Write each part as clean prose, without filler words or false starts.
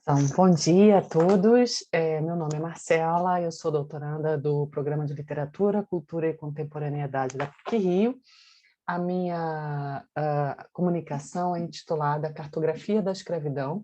Então, bom dia a todos. Meu nome é Marcela, eu sou doutoranda do Programa de Literatura, Cultura e Contemporaneidade da PUC-Rio. A minha comunicação é intitulada Cartografia da Escravidão,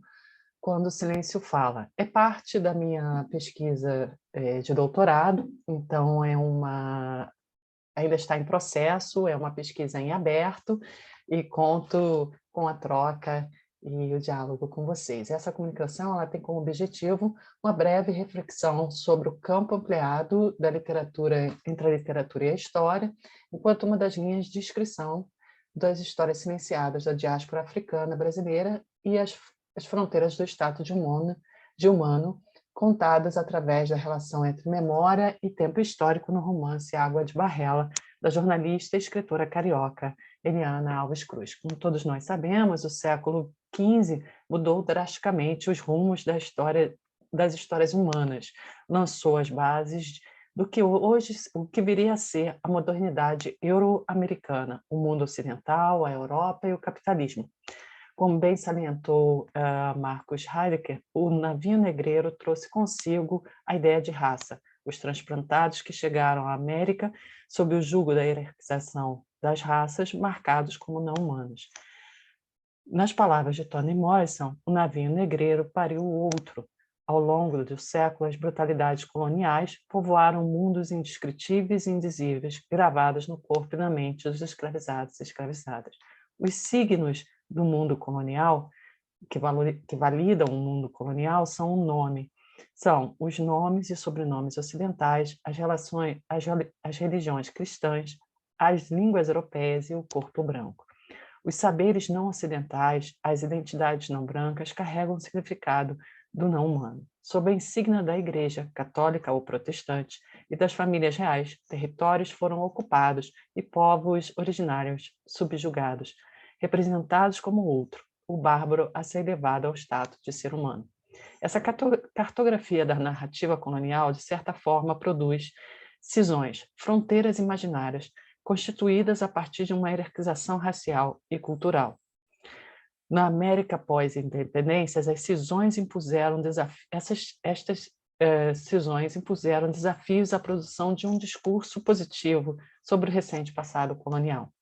quando o silêncio fala. É parte da minha pesquisa de doutorado, então ainda está em processo, é uma pesquisa em aberto e conto com a troca e o diálogo com vocês. Essa comunicação ela tem como objetivo uma breve reflexão sobre o campo ampliado da literatura, entre a literatura e a história, enquanto uma das linhas de inscrição das histórias silenciadas da diáspora africana brasileira e as fronteiras do Estado de humano, contadas através da relação entre memória e tempo histórico no romance Água de Barrela, da jornalista e escritora carioca Eliana Alves Cruz. Como todos nós sabemos, o século XV mudou drasticamente os rumos das histórias humanas, lançou as bases do que hoje o que viria a ser a modernidade euro-americana, o mundo ocidental, a Europa e o capitalismo. Como bem salientou Marcos Heidegger, o navio negreiro trouxe consigo a ideia de raça. Os transplantados que chegaram à América sob o jugo da hierarquização das raças, marcados como não humanos. Nas palavras de Toni Morrison, o navio negreiro pariu o outro. Ao longo dos séculos, as brutalidades coloniais povoaram mundos indescritíveis e indizíveis, gravados no corpo e na mente dos escravizados e escravizadas. Os signos do mundo colonial, que validam o mundo colonial, são o nome. São os nomes e sobrenomes ocidentais, as religiões cristãs, as línguas europeias e o corpo branco. Os saberes não ocidentais, as identidades não brancas, carregam o significado do não humano. Sob a insígnia da Igreja, católica ou protestante, e das famílias reais, territórios foram ocupados e povos originários subjugados, representados como outro, o bárbaro a ser elevado ao status de ser humano. Essa cartografia da narrativa colonial, de certa forma, produz cisões, fronteiras imaginárias, constituídas a partir de uma hierarquização racial e cultural. Na América pós-independência, as cisões impuseram cisões impuseram desafios à produção de um discurso positivo sobre o recente passado colonial.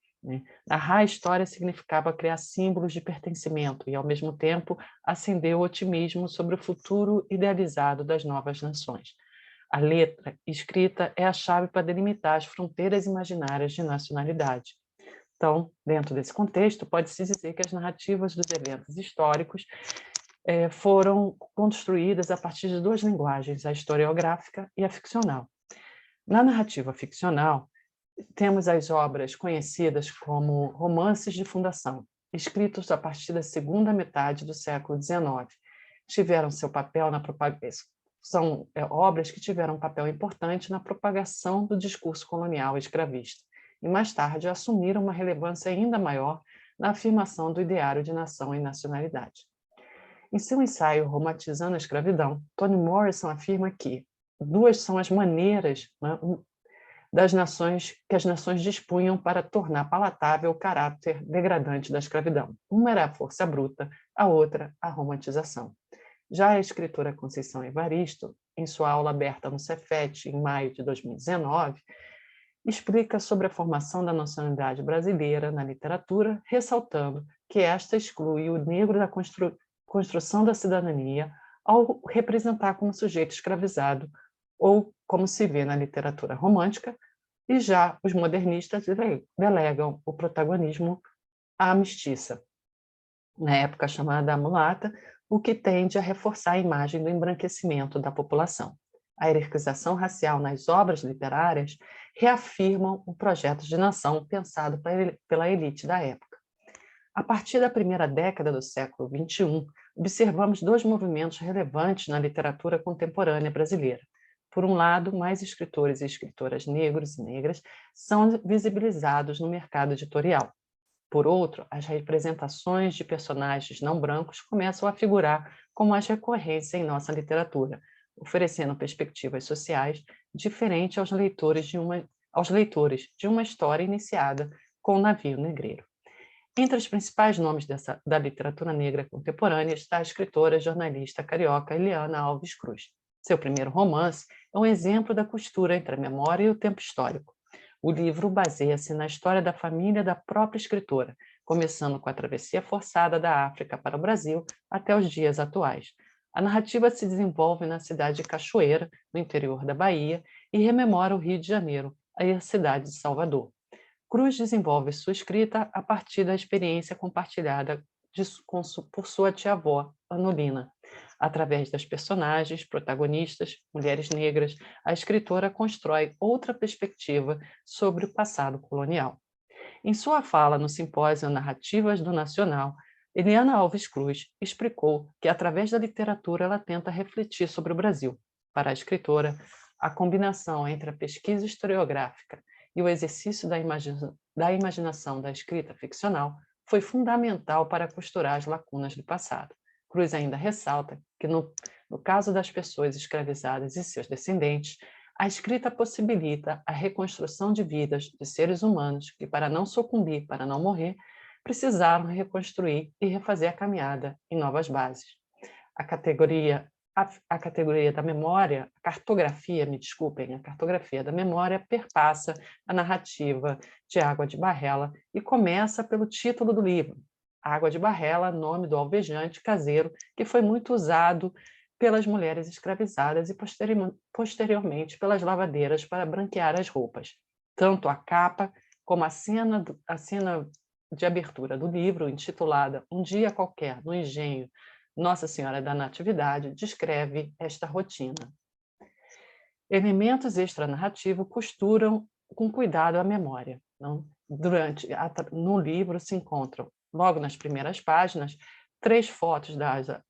Narrar a história significava criar símbolos de pertencimento e, ao mesmo tempo, acender o otimismo sobre o futuro idealizado das novas nações. A letra escrita é a chave para delimitar as fronteiras imaginárias de nacionalidade. Então, dentro desse contexto, pode-se dizer que as narrativas dos eventos históricos foram construídas a partir de duas linguagens, a historiográfica e a ficcional. Na narrativa ficcional, temos as obras conhecidas como romances de fundação, escritos a partir da segunda metade do século XIX. Tiveram seu papel na propagação. São obras que tiveram um papel importante na propagação do discurso colonial escravista e, mais tarde, assumiram uma relevância ainda maior na afirmação do ideário de nação e nacionalidade. Em seu ensaio Romantizando a Escravidão, Toni Morrison afirma que duas são as maneiras das nações que as nações dispunham para tornar palatável o caráter degradante da escravidão. Uma era a força bruta, a outra a romantização. Já a escritora Conceição Evaristo, em sua aula aberta no Cefet, em maio de 2019, explica sobre a formação da nacionalidade brasileira na literatura, ressaltando que esta exclui o negro da construção da cidadania ao representar como sujeito escravizado, ou como se vê na literatura romântica, e já os modernistas delegam o protagonismo à mestiça, na época chamada mulata, o que tende a reforçar a imagem do embranquecimento da população. A hierarquização racial nas obras literárias reafirmam o projeto de nação pensado pela elite da época. A partir da primeira década do século XXI, observamos dois movimentos relevantes na literatura contemporânea brasileira. Por um lado, mais escritores e escritoras negros e negras são visibilizados no mercado editorial. Por outro, as representações de personagens não brancos começam a figurar com mais recorrência em nossa literatura, oferecendo perspectivas sociais diferentes aos leitores de uma história iniciada com o navio negreiro. Entre os principais nomes da literatura negra contemporânea está a escritora e jornalista carioca Eliana Alves Cruz. Seu primeiro romance é um exemplo da costura entre a memória e o tempo histórico. O livro baseia-se na história da família da própria escritora, começando com a travessia forçada da África para o Brasil até os dias atuais. A narrativa se desenvolve na cidade de Cachoeira, no interior da Bahia, e rememora o Rio de Janeiro e a cidade de Salvador. Cruz desenvolve sua escrita a partir da experiência compartilhada por sua tia-avó, Anolina. Através das personagens, protagonistas, mulheres negras, a escritora constrói outra perspectiva sobre o passado colonial. Em sua fala no simpósio Narrativas do Nacional, Eliana Alves Cruz explicou que, através da literatura, ela tenta refletir sobre o Brasil. Para a escritora, a combinação entre a pesquisa historiográfica e o exercício da imaginação da escrita ficcional foi fundamental para costurar as lacunas do passado. Cruz ainda ressalta que, no caso das pessoas escravizadas e seus descendentes, a escrita possibilita a reconstrução de vidas de seres humanos que, para não sucumbir, para não morrer, precisaram reconstruir e refazer a caminhada em novas bases. A categoria da memória, a cartografia da memória perpassa a narrativa de Água de Barrela e começa pelo título do livro. Água de Barrela, nome do alvejante caseiro que foi muito usado pelas mulheres escravizadas e posteriormente pelas lavadeiras para branquear as roupas. Tanto a capa como a cena de abertura do livro, intitulada Um Dia Qualquer no Engenho Nossa Senhora da Natividade, descreve esta rotina. Elementos extranarrativos costuram com cuidado a memória. No livro se encontram, logo nas primeiras páginas, 3 fotos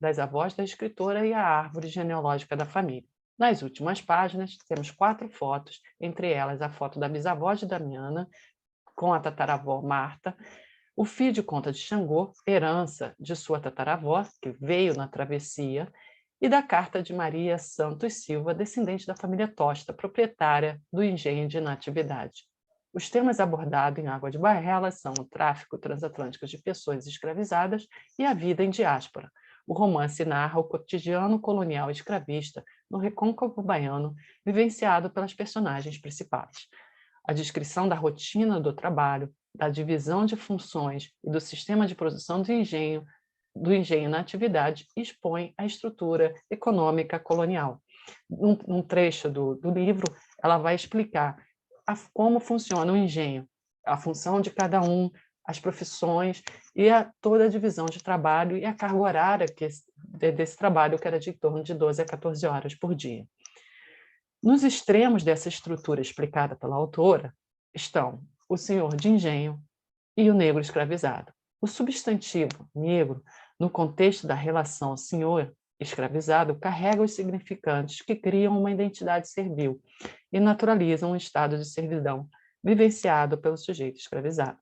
das avós da escritora e a árvore genealógica da família. Nas últimas páginas, temos 4 fotos, entre elas a foto da bisavó de Damiana, com a tataravó Marta, o fio de conta de Xangô, herança de sua tataravó, que veio na travessia, e da carta de Maria Santos Silva, descendente da família Tosta, proprietária do engenho de Natividade. Os temas abordados em Água de Barrela são o tráfico transatlântico de pessoas escravizadas e a vida em diáspora. O romance narra o cotidiano colonial escravista no recôncavo baiano, vivenciado pelas personagens principais. A descrição da rotina do trabalho, da divisão de funções e do sistema de produção do engenho na atividade expõe a estrutura econômica colonial. Num trecho do livro, ela vai explicar como funciona o engenho, a função de cada um, as profissões e toda a divisão de trabalho e a carga horária desse trabalho, que era de em torno de 12 a 14 horas por dia. Nos extremos dessa estrutura explicada pela autora estão o senhor de engenho e o negro escravizado. O substantivo negro, no contexto da relação senhor escravizado, carrega os significantes que criam uma identidade servil e naturalizam um estado de servidão vivenciado pelo sujeito escravizado.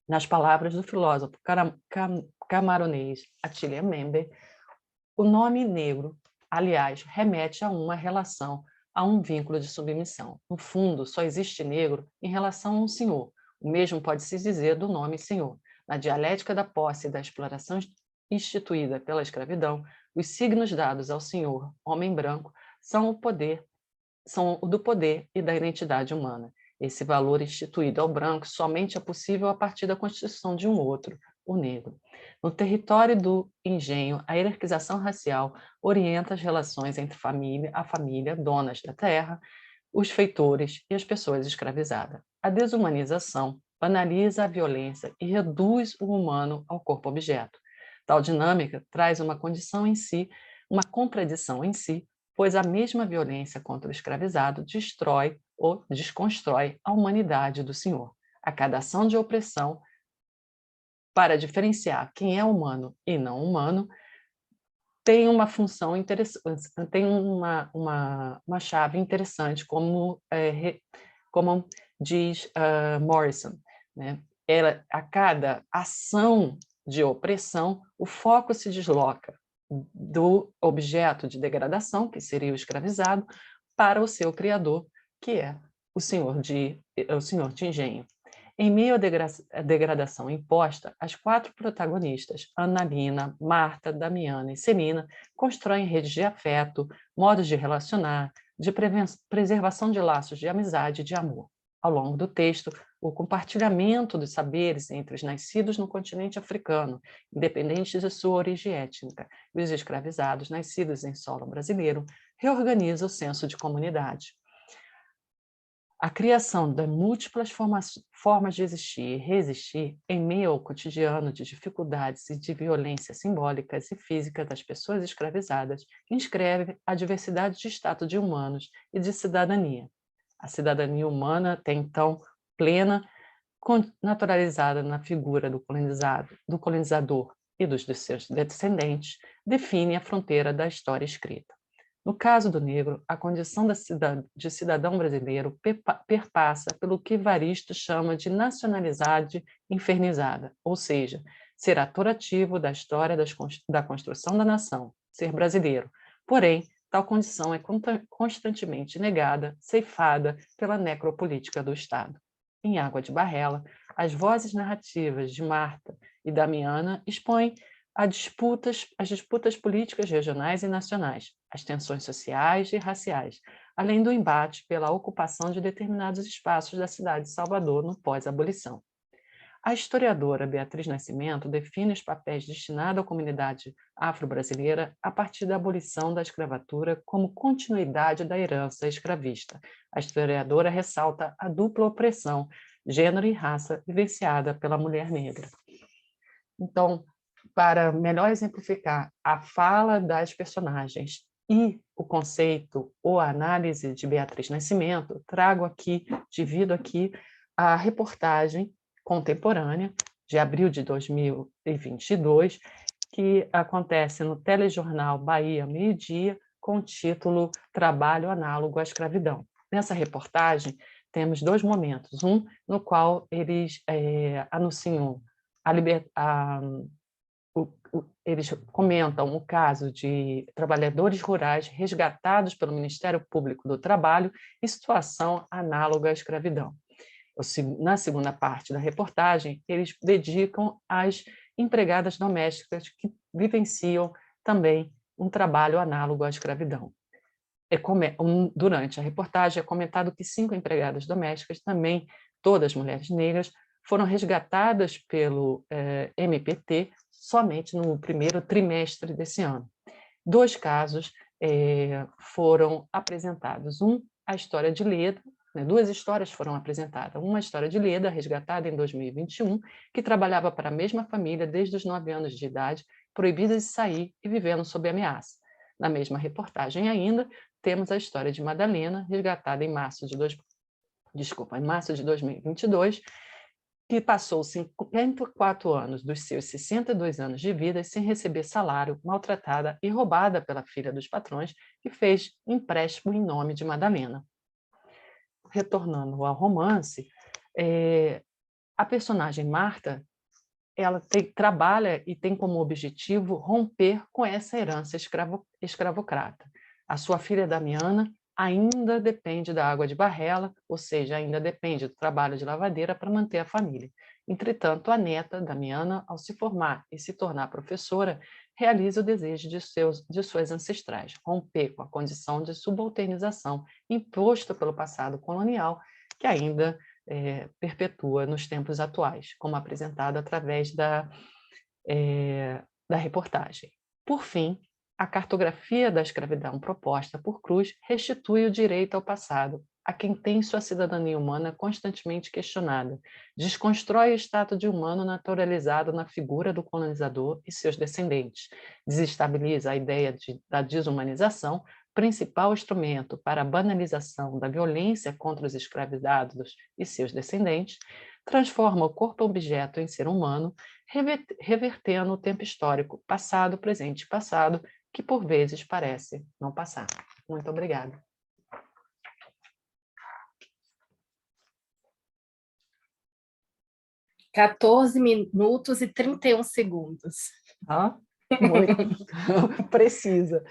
Nas palavras do filósofo camaronês Attila Member, o nome negro, aliás, remete a uma relação, a um vínculo de submissão. No fundo, só existe negro em relação a um senhor. O mesmo pode-se dizer do nome senhor. Na dialética da posse e da exploração instituída pela escravidão, os signos dados ao senhor, homem branco, são o do poder e da identidade humana. Esse valor instituído ao branco somente é possível a partir da constituição de um outro, o negro. No território do engenho, a hierarquização racial orienta as relações entre a família, donas da terra, os feitores e as pessoas escravizadas. A desumanização banaliza a violência e reduz o humano ao corpo-objeto. Tal dinâmica traz uma contradição em si, pois a mesma violência contra o escravizado destrói ou desconstrói a humanidade do senhor. A cada ação de opressão, para diferenciar quem é humano e não humano, tem uma função interessante, tem uma chave interessante, como diz Morrison, né? A cada ação de opressão, o foco se desloca do objeto de degradação, que seria o escravizado, para o seu criador, que é o senhor de engenho. Em meio à degradação imposta, as 4 protagonistas, Annalina, Marta, Damiana e Celina, constroem redes de afeto, modos de relacionar, de preservação de laços de amizade e de amor. Ao longo do texto, o compartilhamento dos saberes entre os nascidos no continente africano, independentes de sua origem étnica, e os escravizados nascidos em solo brasileiro, reorganiza o senso de comunidade. A criação de múltiplas formas de existir e resistir em meio ao cotidiano de dificuldades e de violências simbólicas e físicas das pessoas escravizadas inscreve a diversidade de status de humanos e de cidadania. A cidadania humana, até então plena, naturalizada na figura do colonizador e dos seus descendentes, define a fronteira da história escrita. No caso do negro, a condição de cidadão brasileiro perpassa pelo que Evaristo chama de nacionalidade infernizada, ou seja, ser ator ativo da história da construção da nação, ser brasileiro. Porém, tal condição é constantemente negada, ceifada pela necropolítica do Estado. Em Água de Barrela, as vozes narrativas de Marta e Damiana expõem as disputas políticas regionais e nacionais, as tensões sociais e raciais, além do embate pela ocupação de determinados espaços da cidade de Salvador no pós-abolição. A historiadora Beatriz Nascimento define os papéis destinados à comunidade afro-brasileira a partir da abolição da escravatura como continuidade da herança escravista. A historiadora ressalta a dupla opressão, gênero e raça, vivenciada pela mulher negra. Então, para melhor exemplificar a fala das personagens e o conceito ou a análise de Beatriz Nascimento, divido aqui a reportagem contemporânea de abril de 2022, que acontece no telejornal Bahia Meio-Dia, com o título Trabalho Análogo à Escravidão. Nessa reportagem, temos 2 momentos, um no qual eles anunciam eles comentam o caso de trabalhadores rurais resgatados pelo Ministério Público do Trabalho em situação análoga à escravidão. Na segunda parte da reportagem, eles dedicam às empregadas domésticas que vivenciam também um trabalho análogo à escravidão. Durante a reportagem é comentado que 5 empregadas domésticas, também todas mulheres negras, foram resgatadas pelo MPT somente no primeiro trimestre desse ano. 2 casos foram apresentados. A história de Leda, 2 histórias foram apresentadas. Uma história de Leda, resgatada em 2021, que trabalhava para a mesma família desde os 9 anos de idade, proibida de sair e vivendo sob ameaça. Na mesma reportagem ainda, temos a história de Madalena, resgatada em março de 2022, que passou 54 anos dos seus 62 anos de vida sem receber salário, maltratada e roubada pela filha dos patrões, que fez empréstimo em nome de Madalena. Retornando ao romance, a personagem Marta, ela trabalha e tem como objetivo romper com essa herança escravocrata. A sua filha Damiana ainda depende da água de Barrela, ou seja, ainda depende do trabalho de lavadeira para manter a família. Entretanto, a neta, Damiana, ao se formar e se tornar professora, realiza o desejo de suas ancestrais, romper com a condição de subalternização imposta pelo passado colonial, que ainda perpetua nos tempos atuais, como apresentado através da reportagem. Por fim, a cartografia da escravidão proposta por Cruz restitui o direito ao passado, a quem tem sua cidadania humana constantemente questionada, desconstrói o status de humano naturalizado na figura do colonizador e seus descendentes, desestabiliza a ideia da desumanização, principal instrumento para a banalização da violência contra os escravizados e seus descendentes, transforma o corpo-objeto em ser humano, revertendo o tempo histórico, passado, presente e passado, que por vezes parece não passar. Muito obrigada. (14 minutos e 31 segundos). Muito precisa.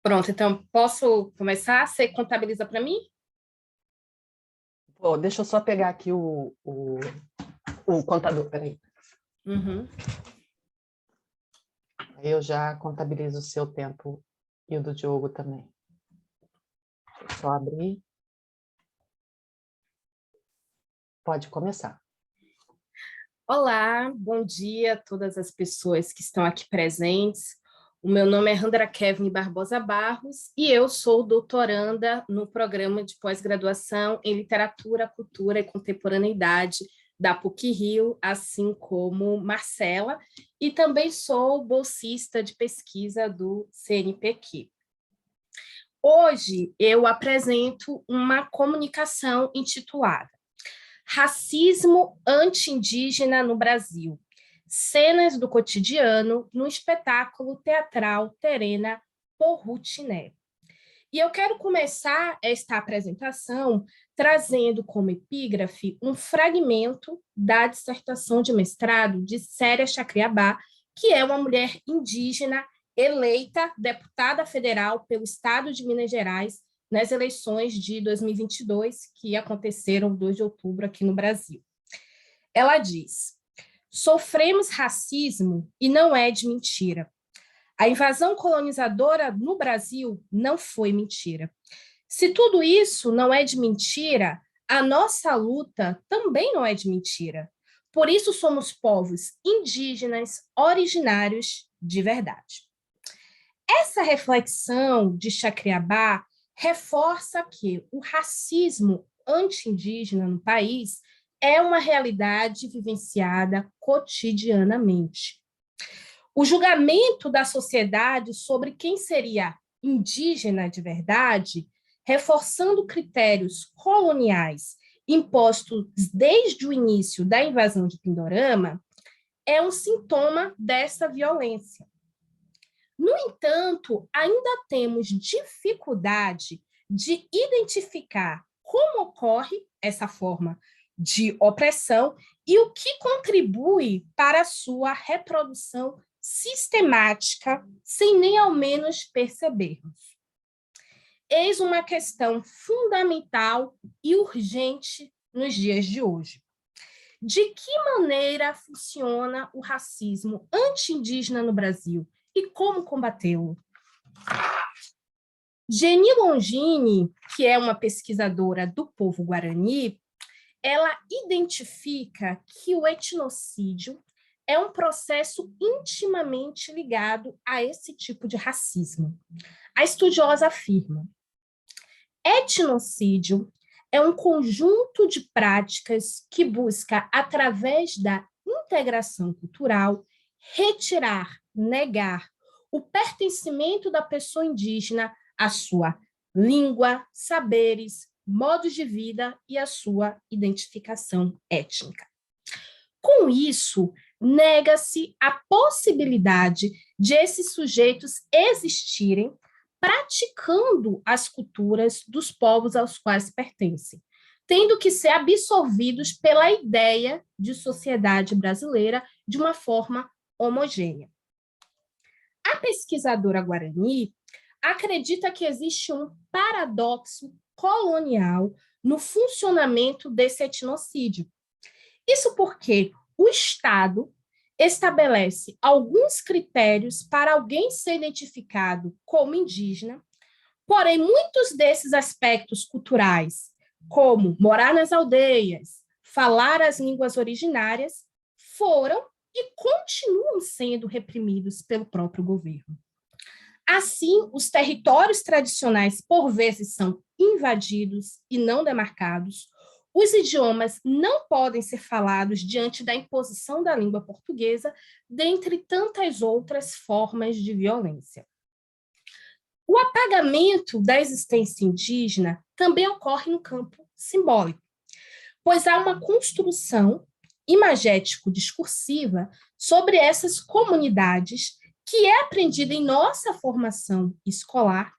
Pronto, então posso começar? Você contabiliza para mim? Deixa eu só pegar aqui o contador, peraí. Uhum. Aí eu já contabilizo o seu tempo e o do Diogo também. Deixa eu só abrir. Pode começar. Olá, bom dia a todas as pessoas que estão aqui presentes. O meu nome é Randra Kevin Barbosa Barros e eu sou doutoranda no programa de pós-graduação em Literatura, Cultura e Contemporaneidade da PUC-Rio, assim como Marcela, e também sou bolsista de pesquisa do CNPq. Hoje eu apresento uma comunicação intitulada Racismo anti-indígena no Brasil. Cenas do cotidiano no espetáculo teatral Terena Porrutiné. E eu quero começar esta apresentação trazendo como epígrafe um fragmento da dissertação de mestrado de Célia Chacriabá, que é uma mulher indígena eleita deputada federal pelo estado de Minas Gerais nas eleições de 2022, que aconteceram 2 de outubro aqui no Brasil. Ela diz: sofremos racismo e não é de mentira. A invasão colonizadora no Brasil não foi mentira. Se tudo isso não é de mentira, a nossa luta também não é de mentira. Por isso somos povos indígenas originários de verdade. Essa reflexão de Chacriabá reforça que o racismo anti-indígena no país é uma realidade vivenciada cotidianamente. O julgamento da sociedade sobre quem seria indígena de verdade, reforçando critérios coloniais impostos desde o início da invasão de Pindorama, é um sintoma dessa violência. No entanto, ainda temos dificuldade de identificar como ocorre essa forma de opressão e o que contribui para a sua reprodução sistemática, sem nem ao menos percebermos. Eis uma questão fundamental e urgente nos dias de hoje. De que maneira funciona o racismo anti-indígena no Brasil e como combatê-lo? Geni Longini, que é uma pesquisadora do povo guarani, ela identifica que o etnocídio é um processo intimamente ligado a esse tipo de racismo. A estudiosa afirma: etnocídio é um conjunto de práticas que busca, através da integração cultural, retirar, negar o pertencimento da pessoa indígena à sua língua, saberes, modos de vida e à sua identificação étnica. Com isso, nega-se a possibilidade de esses sujeitos existirem praticando as culturas dos povos aos quais pertencem, tendo que ser absorvidos pela ideia de sociedade brasileira de uma forma homogênea. A pesquisadora Guarani acredita que existe um paradoxo colonial no funcionamento desse etnocídio. Isso porque o Estado estabelece alguns critérios para alguém ser identificado como indígena, porém, muitos desses aspectos culturais, como morar nas aldeias, falar as línguas originárias, foram e continuam sendo reprimidos pelo próprio governo. Assim, os territórios tradicionais, por vezes, são invadidos e não demarcados. Os idiomas não podem ser falados diante da imposição da língua portuguesa, dentre tantas outras formas de violência. O apagamento da existência indígena também ocorre no campo simbólico, pois há uma construção imagético-discursiva sobre essas comunidades que é aprendida em nossa formação escolar,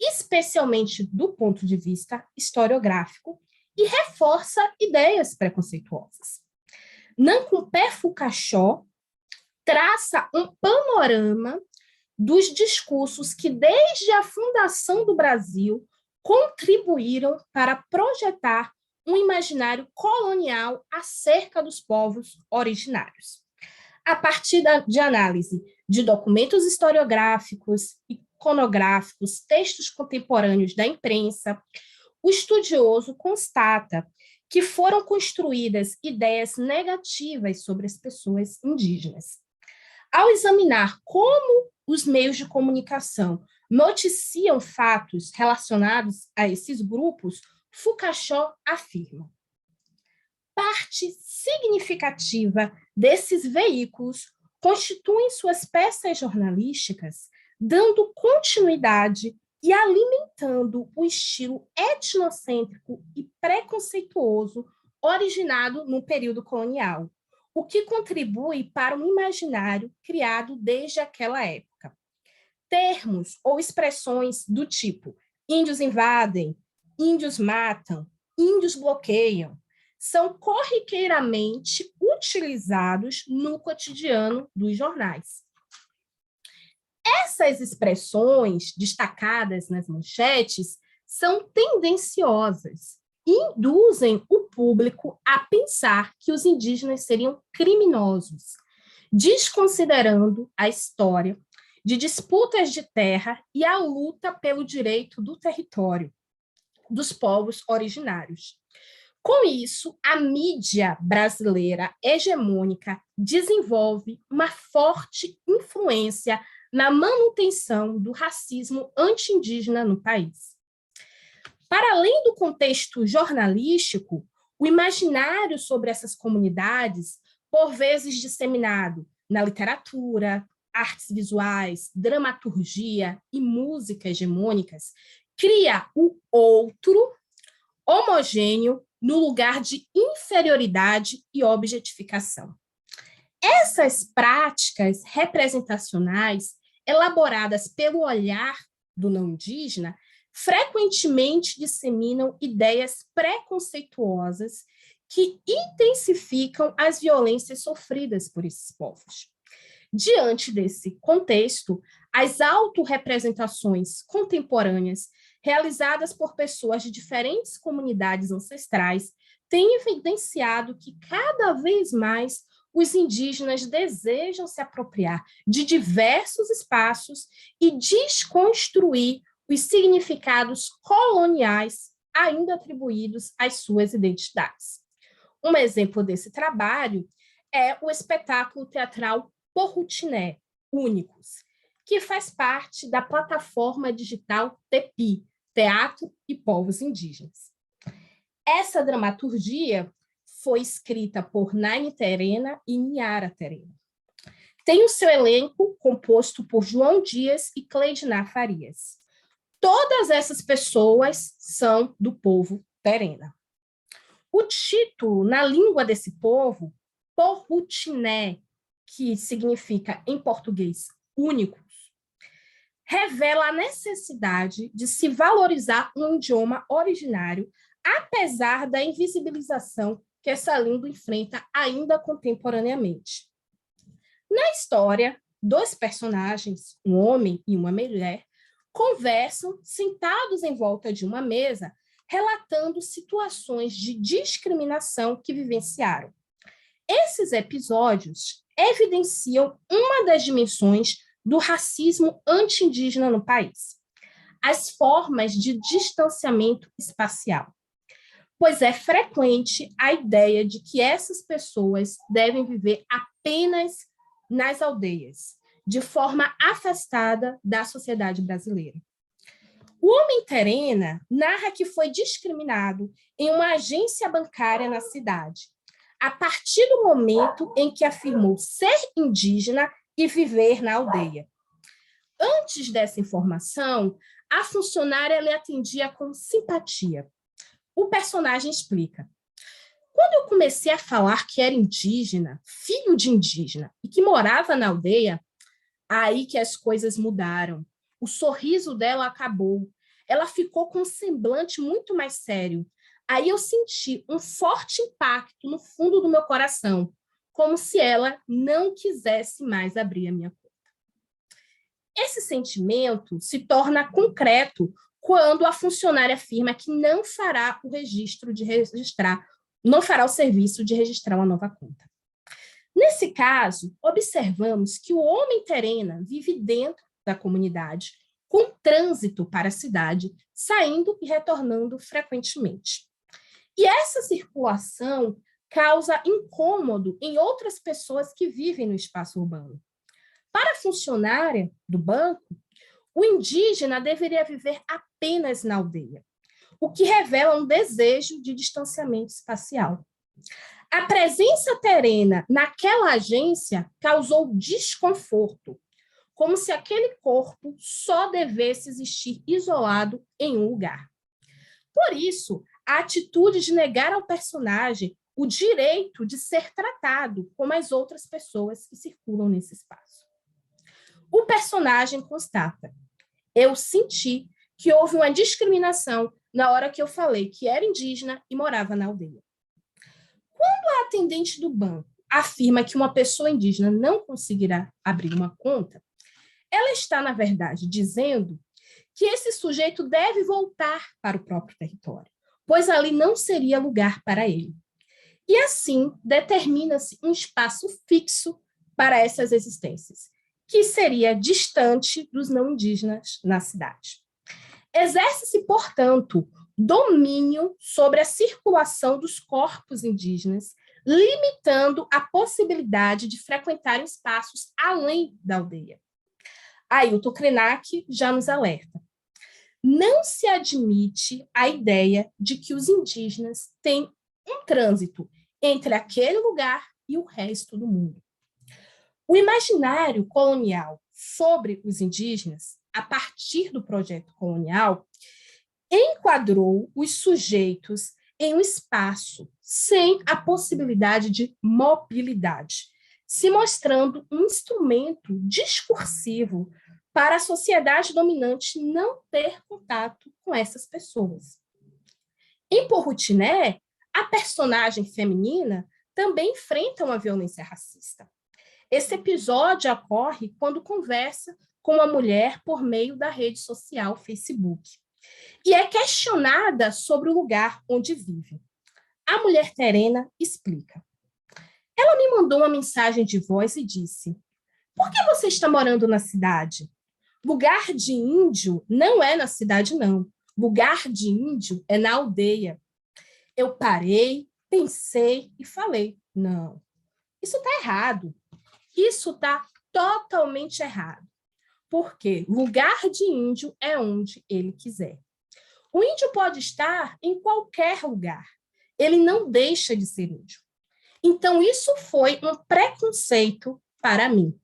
especialmente do ponto de vista historiográfico, e reforça ideias preconceituosas. Nankumpé Fukaxó traça um panorama dos discursos que, desde a fundação do Brasil, contribuíram para projetar um imaginário colonial acerca dos povos originários. A partir de análise de documentos historiográficos, iconográficos, textos contemporâneos da imprensa, o estudioso constata que foram construídas ideias negativas sobre as pessoas indígenas. Ao examinar como os meios de comunicação noticiam fatos relacionados a esses grupos, Foucault afirma: parte significativa desses veículos constituem suas peças jornalísticas, dando continuidade e alimentando o estilo etnocêntrico e preconceituoso originado no período colonial, o que contribui para um imaginário criado desde aquela época. Termos ou expressões do tipo índios invadem, índios matam, índios bloqueiam, são corriqueiramente utilizados no cotidiano dos jornais. Essas expressões destacadas nas manchetes são tendenciosas e induzem o público a pensar que os indígenas seriam criminosos, desconsiderando a história de disputas de terra e a luta pelo direito do território dos povos originários. Com isso, a mídia brasileira hegemônica desenvolve uma forte influência na manutenção do racismo anti-indígena no país. Para além do contexto jornalístico, o imaginário sobre essas comunidades, por vezes disseminado na literatura, artes visuais, dramaturgia e música hegemônicas, cria o outro homogêneo no lugar de inferioridade e objetificação. Essas práticas representacionais, elaboradas pelo olhar do não indígena, frequentemente disseminam ideias preconceituosas que intensificam as violências sofridas por esses povos. Diante desse contexto, as autorrepresentações contemporâneas realizadas por pessoas de diferentes comunidades ancestrais têm evidenciado que cada vez mais os indígenas desejam se apropriar de diversos espaços e desconstruir os significados coloniais ainda atribuídos às suas identidades. Um exemplo desse trabalho é o espetáculo teatral Porrutiné, Únicos, que faz parte da plataforma digital TEPI, Teatro e Povos Indígenas. Essa dramaturgia foi escrita por Naine Terena e Niara Terena. Tem o seu elenco composto por João Dias e Cleidiná Farias. Todas essas pessoas são do povo Terena. O título, na língua desse povo, Porrutiné, que significa, em português, únicos, revela a necessidade de se valorizar um idioma originário, apesar da invisibilização que essa língua enfrenta ainda contemporaneamente. Na história, dois personagens, um homem e uma mulher, conversam sentados em volta de uma mesa, relatando situações de discriminação que vivenciaram. Esses episódios evidenciam uma das dimensões do racismo anti-indígena no país, as formas de distanciamento espacial, pois é frequente a ideia de que essas pessoas devem viver apenas nas aldeias, de forma afastada da sociedade brasileira. O homem Terena narra que foi discriminado em uma agência bancária na cidade, a partir do momento em que afirmou ser indígena e viver na aldeia. Antes dessa informação, a funcionária lhe atendia com simpatia. O personagem explica: quando eu comecei a falar que era indígena, filho de indígena, e que morava na aldeia, aí que as coisas mudaram. O sorriso dela acabou. Ela ficou com um semblante muito mais sério. Aí eu senti um forte impacto no fundo do meu coração, como se ela não quisesse mais abrir a minha conta. Esse sentimento se torna concreto quando a funcionária afirma que não fará não fará o serviço de registrar uma nova conta. Nesse caso, observamos que o homem terena vive dentro da comunidade, com trânsito para a cidade, saindo e retornando frequentemente. E essa circulação causa incômodo em outras pessoas que vivem no espaço urbano. Para a funcionária do banco, o indígena deveria viver apenas na aldeia, o que revela um desejo de distanciamento espacial. A presença terena naquela agência causou desconforto, como se aquele corpo só devesse existir isolado em um lugar. Por isso, a atitude de negar ao personagem o direito de ser tratado como as outras pessoas que circulam nesse espaço. O personagem constata: eu senti que houve uma discriminação na hora que eu falei que era indígena e morava na aldeia. Quando a atendente do banco afirma que uma pessoa indígena não conseguirá abrir uma conta, ela está, na verdade, dizendo que esse sujeito deve voltar para o próprio território, pois ali não seria lugar para ele. E assim determina-se um espaço fixo para essas existências, que seria distante dos não indígenas na cidade. Exerce-se, portanto, domínio sobre a circulação dos corpos indígenas, limitando a possibilidade de frequentar espaços além da aldeia. Ailton Krenak já nos alerta: não se admite a ideia de que os indígenas têm um trânsito entre aquele lugar e o resto do mundo. O imaginário colonial sobre os indígenas, a partir do projeto colonial, enquadrou os sujeitos em um espaço sem a possibilidade de mobilidade, se mostrando um instrumento discursivo para a sociedade dominante não ter contato com essas pessoas. Em Porrutiné, a personagem feminina também enfrenta uma violência racista. Esse episódio ocorre quando conversa com uma mulher por meio da rede social Facebook e é questionada sobre o lugar onde vive. A mulher terena explica: ela me mandou uma mensagem de voz e disse: por que você está morando na cidade? Lugar de índio não é na cidade, não. Lugar de índio é na aldeia. Eu parei, pensei e falei: não, isso está errado. Isso está totalmente errado. Porque lugar de índio é onde ele quiser. O índio pode estar em qualquer lugar. Ele não deixa de ser índio. Então, isso foi um preconceito para mim.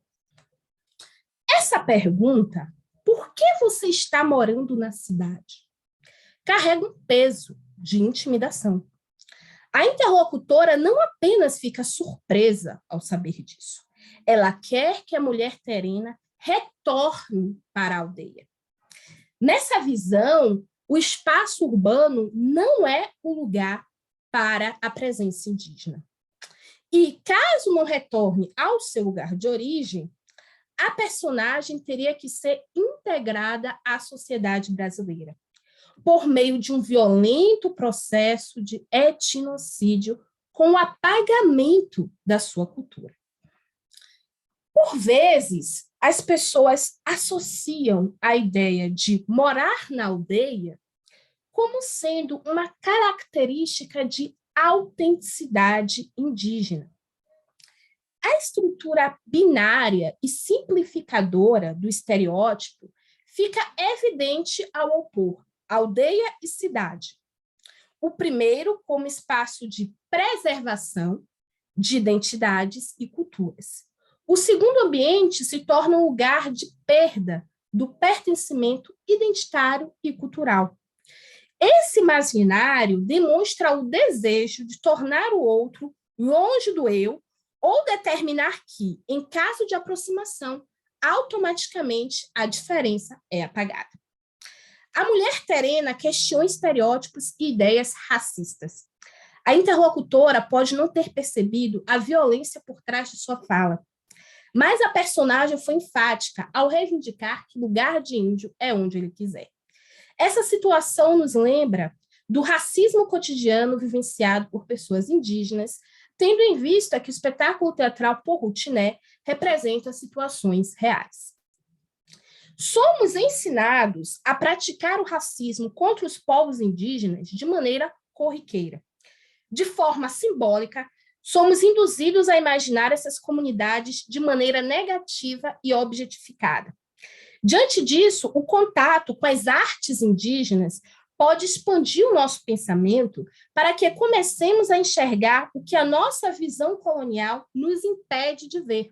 Essa pergunta, por que você está morando na cidade, carrega um peso de intimidação. A interlocutora não apenas fica surpresa ao saber disso, ela quer que a mulher terena retorne para a aldeia. Nessa visão, o espaço urbano não é o lugar para a presença indígena. E caso não retorne ao seu lugar de origem, a personagem teria que ser integrada à sociedade brasileira, por meio de um violento processo de etnocídio com o apagamento da sua cultura. Por vezes, as pessoas associam a ideia de morar na aldeia como sendo uma característica de autenticidade indígena. A estrutura binária e simplificadora do estereótipo fica evidente ao opor aldeia e cidade. O primeiro como espaço de preservação de identidades e culturas. O segundo ambiente se torna um lugar de perda do pertencimento identitário e cultural. Esse imaginário demonstra o desejo de tornar o outro longe do eu ou determinar que, em caso de aproximação, automaticamente a diferença é apagada. A mulher terena questiona estereótipos e ideias racistas. A interlocutora pode não ter percebido a violência por trás de sua fala. Mas a personagem foi enfática ao reivindicar que lugar de índio é onde ele quiser. Essa situação nos lembra do racismo cotidiano vivenciado por pessoas indígenas, tendo em vista que o espetáculo teatral Porrutiné representa situações reais. Somos ensinados a praticar o racismo contra os povos indígenas de maneira corriqueira. De forma simbólica, somos induzidos a imaginar essas comunidades de maneira negativa e objetificada. Diante disso, o contato com as artes indígenas pode expandir o nosso pensamento para que comecemos a enxergar o que a nossa visão colonial nos impede de ver.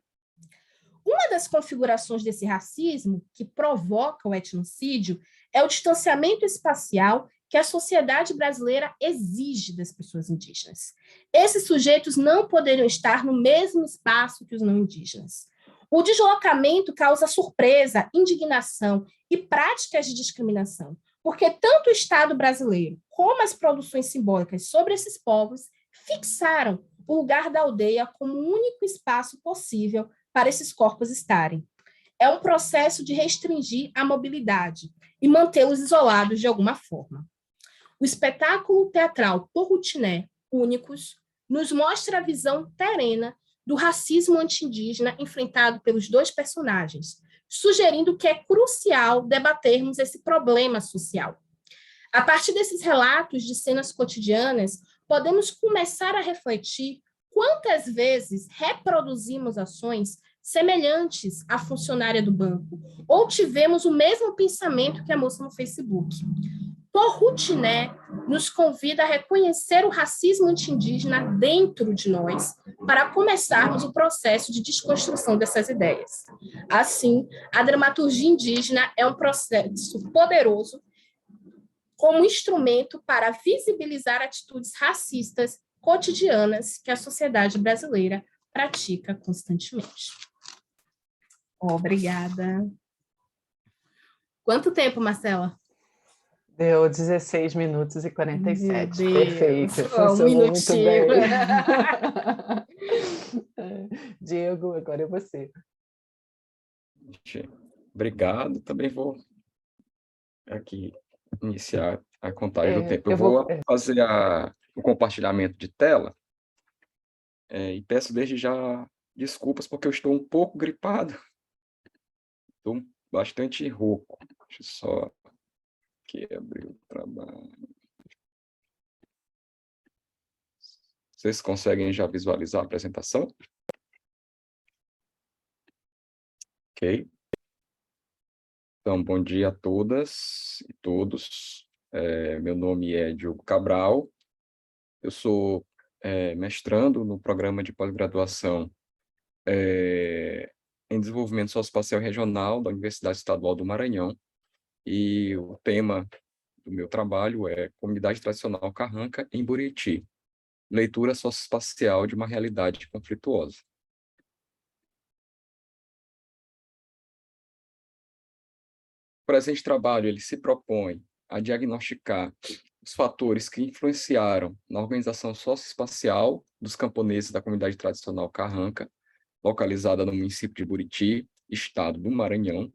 Uma das configurações desse racismo que provoca o etnocídio é o distanciamento espacial que a sociedade brasileira exige das pessoas indígenas. Esses sujeitos não poderiam estar no mesmo espaço que os não indígenas. O deslocamento causa surpresa, indignação e práticas de discriminação, porque tanto o Estado brasileiro como as produções simbólicas sobre esses povos fixaram o lugar da aldeia como o único espaço possível para esses corpos estarem. É um processo de restringir a mobilidade e mantê-los isolados de alguma forma. O espetáculo teatral Porrutiné, Únicos, nos mostra a visão terrena do racismo anti-indígena enfrentado pelos dois personagens, sugerindo que é crucial debatermos esse problema social. A partir desses relatos de cenas cotidianas, podemos começar a refletir quantas vezes reproduzimos ações semelhantes à funcionária do banco, ou tivemos o mesmo pensamento que a moça no Facebook. Porrutiné nos convida a reconhecer o racismo anti-indígena dentro de nós, para começarmos o processo de desconstrução dessas ideias. Assim, a dramaturgia indígena é um processo poderoso como instrumento para visibilizar atitudes racistas cotidianas que a sociedade brasileira pratica constantemente. Obrigada. Quanto tempo, Marcela? Deu 16 minutos e 47. Perfeito. Um minutinho. Muito bem. Diego, agora é você. Obrigado. Também vou aqui iniciar a contagem do tempo. Eu vou fazer o compartilhamento de tela e peço desde já desculpas porque eu estou um pouco gripado. Estou bastante rouco. Deixa eu só aqui abrir o trabalho. Vocês conseguem já visualizar a apresentação? Ok. Então, bom dia a todas e todos. Meu nome é Diogo Cabral. Eu sou mestrando no programa de pós-graduação em Desenvolvimento Socioespacial Regional da Universidade Estadual do Maranhão. E o tema do meu trabalho é Comunidade Tradicional Carranca em Buriti, leitura socioespacial de uma realidade conflituosa. O presente trabalho ele se propõe a diagnosticar os fatores que influenciaram na organização socioespacial dos camponeses da comunidade tradicional Carranca, localizada no município de Buriti, estado do Maranhão,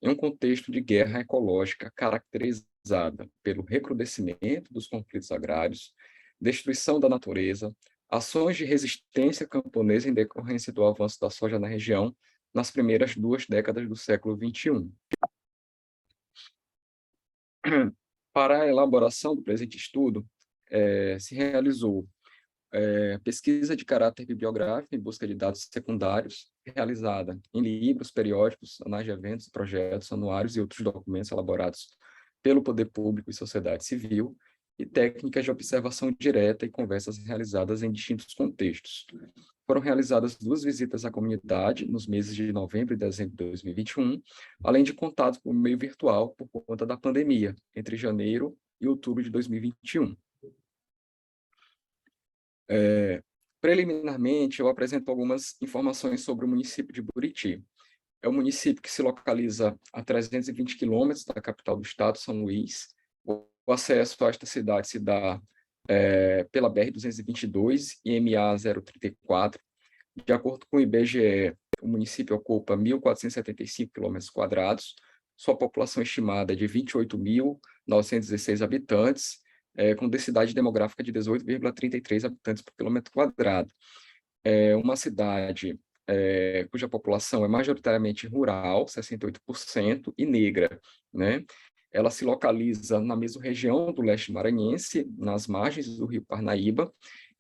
em um contexto de guerra ecológica caracterizada pelo recrudescimento dos conflitos agrários, destruição da natureza, ações de resistência camponesa em decorrência do avanço da soja na região nas primeiras 2 décadas do século XXI. Para a elaboração do presente estudo, se realizou pesquisa de caráter bibliográfico em busca de dados secundários, realizada em livros, periódicos, anais de eventos, projetos, anuários e outros documentos elaborados pelo poder público e sociedade civil, e técnicas de observação direta e conversas realizadas em distintos contextos. Foram realizadas 2 visitas à comunidade nos meses de novembro e dezembro de 2021, além de contatos por meio virtual por conta da pandemia, entre janeiro e outubro de 2021. Preliminarmente, eu apresento algumas informações sobre o município de Buriti. É um município que se localiza a 320 quilômetros da capital do estado, São Luís. O acesso a esta cidade se dá pela BR-222 e MA-034. De acordo com o IBGE, o município ocupa 1.475 km², sua população estimada é de 28.916 habitantes, com densidade demográfica de 18,33 habitantes por km². É uma cidade cuja população é majoritariamente rural, 68%, e negra, né? Ela se localiza na mesma região do leste maranhense, nas margens do rio Parnaíba,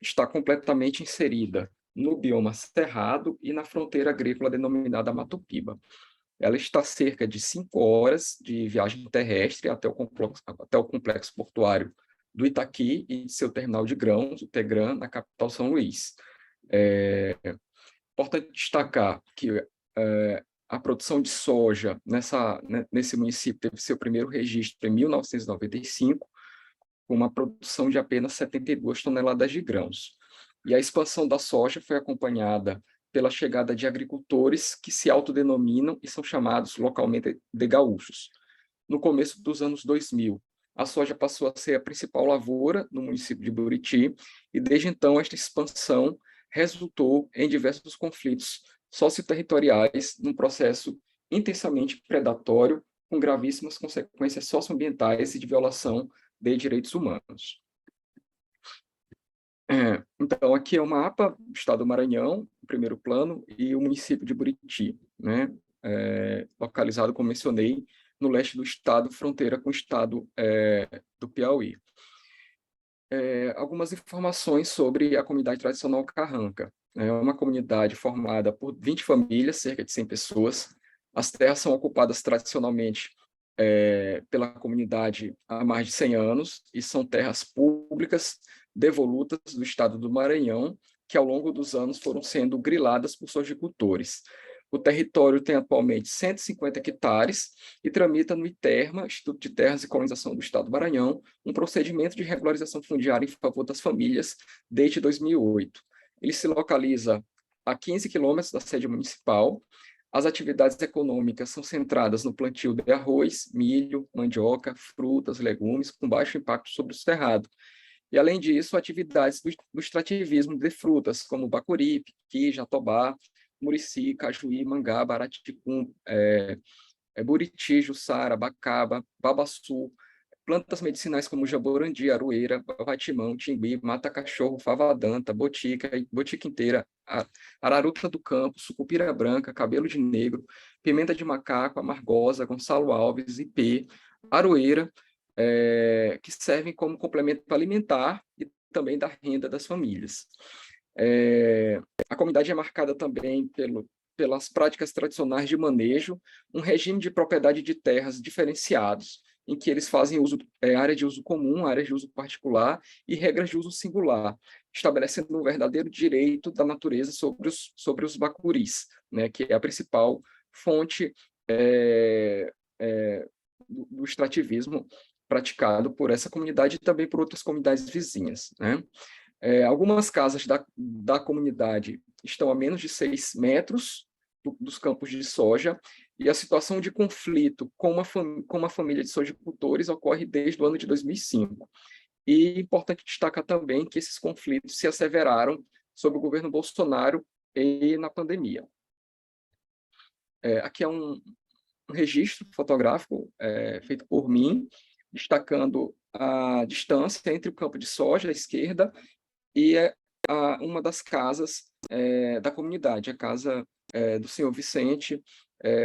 está completamente inserida no bioma cerrado e na fronteira agrícola denominada Mato Piba. Ela está a cerca de 5 horas de viagem terrestre até o complexo portuário do Itaqui e de seu terminal de grãos, o Tegran, na capital São Luís. Importante destacar que a produção de soja nesse município teve seu primeiro registro em 1995, com uma produção de apenas 72 toneladas de grãos. E a expansão da soja foi acompanhada pela chegada de agricultores que se autodenominam e são chamados localmente de gaúchos. No começo dos anos 2000, a soja passou a ser a principal lavoura no município de Buriti, e desde então esta expansão resultou em diversos conflitos socioterritoriais, num processo intensamente predatório, com gravíssimas consequências socioambientais e de violação de direitos humanos. Então, aqui é o mapa do estado do Maranhão, o primeiro plano, e o município de Buriti, né? Localizado, como mencionei, no leste do estado, fronteira com o estado do Piauí. Algumas informações sobre a comunidade tradicional Carranca. É uma comunidade formada por 20 famílias, cerca de 100 pessoas. As terras são ocupadas tradicionalmente pela comunidade há mais de 100 anos, e são terras públicas devolutas do estado do Maranhão, que ao longo dos anos foram sendo griladas por sojicultores. O território tem atualmente 150 hectares e tramita no ITERMA, Instituto de Terras e Colonização do Estado do Maranhão, um procedimento de regularização fundiária em favor das famílias desde 2008. Ele se localiza a 15 quilômetros da sede municipal. As atividades econômicas são centradas no plantio de arroz, milho, mandioca, frutas, legumes, com baixo impacto sobre o cerrado. E, além disso, atividades do extrativismo de frutas, como bacuri, piqui, jatobá, murici, cajuí, mangá, baraticum, buriti, juçara, bacaba, babaçu, plantas medicinais como jaborandi, aroeira, vatimão, tingui, mata-cachorro, fava-danta, botica inteira, araruta do campo, sucupira branca, cabelo de negro, pimenta de macaco, amargosa, Gonçalo Alves, ipê, aroeira, que servem como complemento alimentar e também da renda das famílias. A comunidade é marcada também pelas práticas tradicionais de manejo, um regime de propriedade de terras diferenciados, em que eles fazem área de uso comum, áreas de uso particular e regras de uso singular, estabelecendo um verdadeiro direito da natureza sobre os bacuris, né, que é a principal fonte do extrativismo praticado por essa comunidade e também por outras comunidades vizinhas, né? Algumas casas da comunidade estão a menos de 6 metros dos campos de soja, e a situação de conflito com uma família de sojicultores ocorre desde o ano de 2005. E é importante destacar também que esses conflitos se asseveraram sob o governo Bolsonaro e na pandemia. Aqui é um registro fotográfico feito por mim, destacando a distância entre o campo de soja à esquerda e uma das casas da comunidade, a casa do senhor Vicente,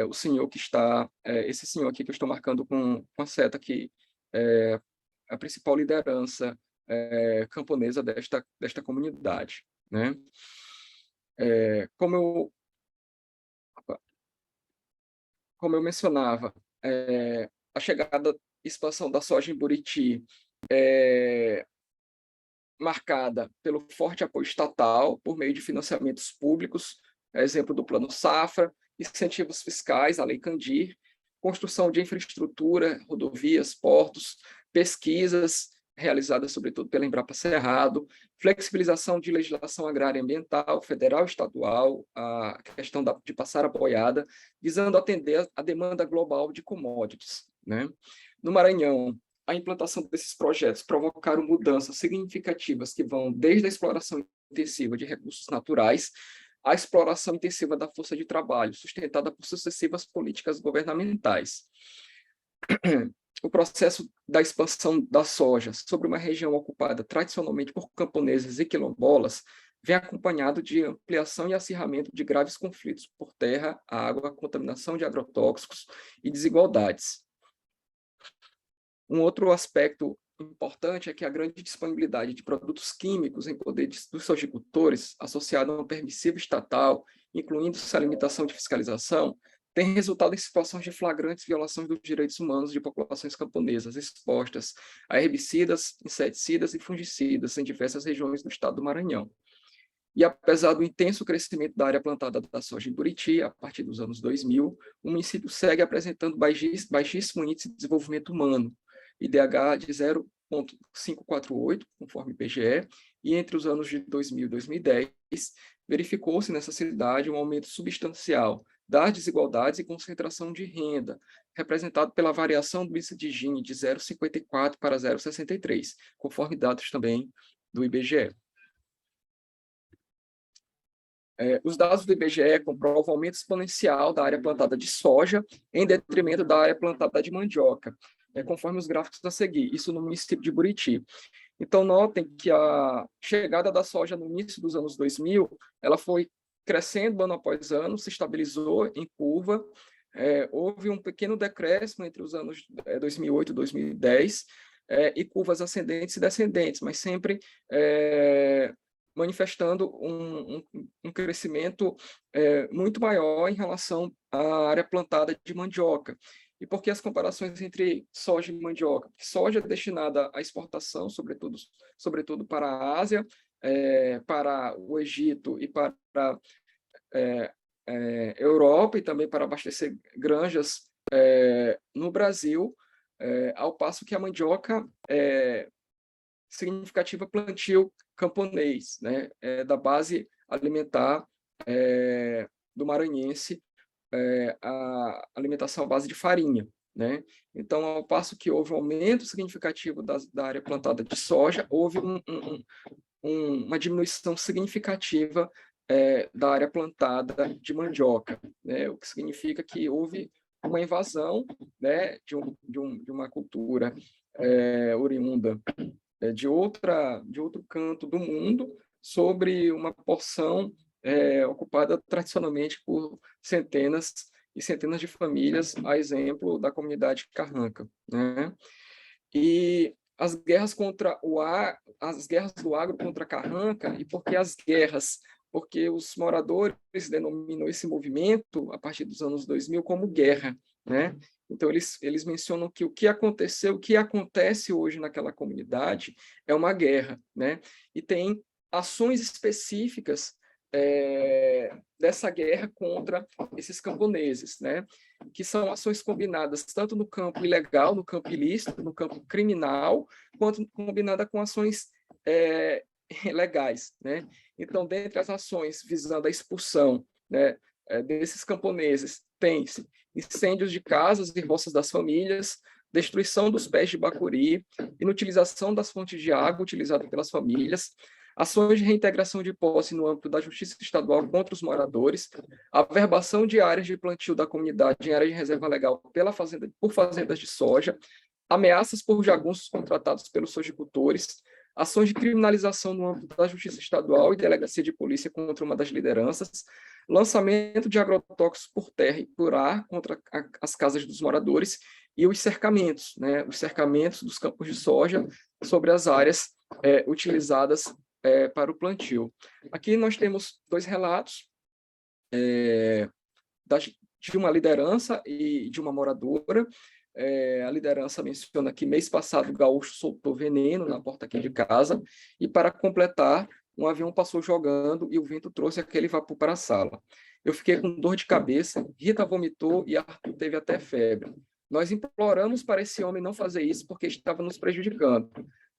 o senhor que está, esse senhor aqui que eu estou marcando com a seta, que é a principal liderança camponesa desta comunidade, né? Como eu mencionava, a chegada e expansão da soja em Buriti marcada pelo forte apoio estatal por meio de financiamentos públicos, exemplo do Plano Safra, incentivos fiscais, a Lei Candir, construção de infraestrutura, rodovias, portos, pesquisas realizadas sobretudo pela Embrapa Cerrado, flexibilização de legislação agrária e ambiental, federal e estadual, a questão de passar a boiada, visando atender a demanda global de commodities, né? No Maranhão, a implantação desses projetos provocaram mudanças significativas que vão desde a exploração intensiva de recursos naturais a exploração intensiva da força de trabalho, sustentada por sucessivas políticas governamentais. O processo da expansão da soja sobre uma região ocupada tradicionalmente por camponeses e quilombolas vem acompanhado de ampliação e acirramento de graves conflitos por terra, água, contaminação de agrotóxicos e desigualdades. Um outro aspecto importante é que a grande disponibilidade de produtos químicos em poder dos sojicultores, associado a um permissivo estatal, incluindo-se a limitação de fiscalização, tem resultado em situações de flagrantes violações dos direitos humanos de populações camponesas expostas a herbicidas, inseticidas e fungicidas em diversas regiões do estado do Maranhão. E apesar do intenso crescimento da área plantada da soja em Buriti, a partir dos anos 2000, o município segue apresentando baixíssimo índice de desenvolvimento humano, IDH de 0,548, conforme o IBGE, e entre os anos de 2000 e 2010, verificou-se nessa cidade um aumento substancial das desigualdades e concentração de renda, representado pela variação do índice de Gini de 0,54 para 0,63, conforme dados também do IBGE. Os dados do IBGE comprovam o aumento exponencial da área plantada de soja em detrimento da área plantada de mandioca, conforme os gráficos a seguir, isso no município de Buriti. Então, notem que a chegada da soja no início dos anos 2000, ela foi crescendo ano após ano, se estabilizou em curva, houve um pequeno decréscimo entre os anos 2008 e 2010, e curvas ascendentes e descendentes, mas sempre manifestando um crescimento muito maior em relação à área plantada de mandioca. E por que as comparações entre soja e mandioca? Soja é destinada à exportação, sobretudo para a Ásia, para o Egito e para a Europa, e também para abastecer granjas no Brasil, ao passo que a mandioca é significativa plantio camponês, né, da base alimentar do maranhense, a alimentação à base de farinha, né? Então, ao passo que houve um aumento significativo da área plantada de soja, houve uma diminuição significativa da área plantada de mandioca, né? O que significa que houve uma invasão, né, de uma cultura oriunda de outro canto do mundo sobre uma porção ocupada tradicionalmente por centenas e centenas de famílias, a exemplo da comunidade carranca, né? E as guerras do agro contra a carranca, e por que as guerras? Porque os moradores denominam esse movimento, a partir dos anos 2000, como guerra, né? Então, eles mencionam que o que aconteceu, o que acontece hoje naquela comunidade é uma guerra, né? E tem ações específicas dessa guerra contra esses camponeses, né? Que são ações combinadas tanto no campo ilegal, no campo ilícito, no campo criminal, quanto combinada com ações legais, né? Então, dentre as ações visando a expulsão, né, desses camponeses, tem-se incêndios de casas e roças das famílias, destruição dos pés de bacuri, inutilização das fontes de água utilizadas pelas famílias, ações de reintegração de posse no âmbito da Justiça Estadual contra os moradores, averbação de áreas de plantio da comunidade em área de reserva legal por fazendas de soja, ameaças por jagunços contratados pelos sojicultores, ações de criminalização no âmbito da Justiça Estadual e Delegacia de Polícia contra uma das lideranças, lançamento de agrotóxicos por terra e por ar contra as casas dos moradores e os cercamentos, né, os cercamentos dos campos de soja sobre as áreas utilizadas para o plantio. Aqui nós temos dois relatos de uma liderança e de uma moradora. A liderança menciona que mês passado o gaúcho soltou veneno na porta aqui de casa e, para completar, um avião passou jogando e o vento trouxe aquele vapor para a sala. Eu fiquei com dor de cabeça, Rita vomitou e Arthur teve até febre. Nós imploramos para esse homem não fazer isso porque estava nos prejudicando,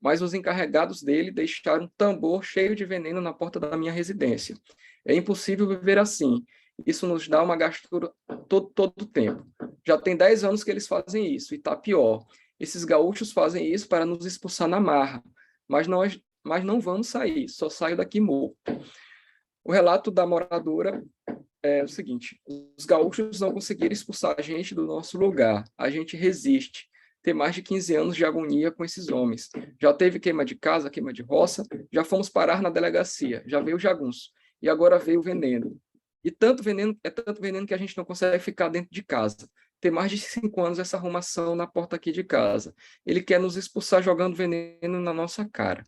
mas os encarregados dele deixaram um tambor cheio de veneno na porta da minha residência. É impossível viver assim. Isso nos dá uma gastura todo o tempo. Já tem 10 anos que eles fazem isso, e está pior. Esses gaúchos fazem isso para nos expulsar na marra, mas não vamos sair, só saio daqui morto. O relato da moradora é o seguinte: os gaúchos não conseguiram expulsar a gente do nosso lugar, a gente resiste. Tem mais de 15 anos de agonia com esses homens. Já teve queima de casa, queima de roça, já fomos parar na delegacia, já veio o jagunço, e agora veio o veneno. E tanto veneno que a gente não consegue ficar dentro de casa. Tem mais de 5 anos essa arrumação na porta aqui de casa. Ele quer nos expulsar jogando veneno na nossa cara.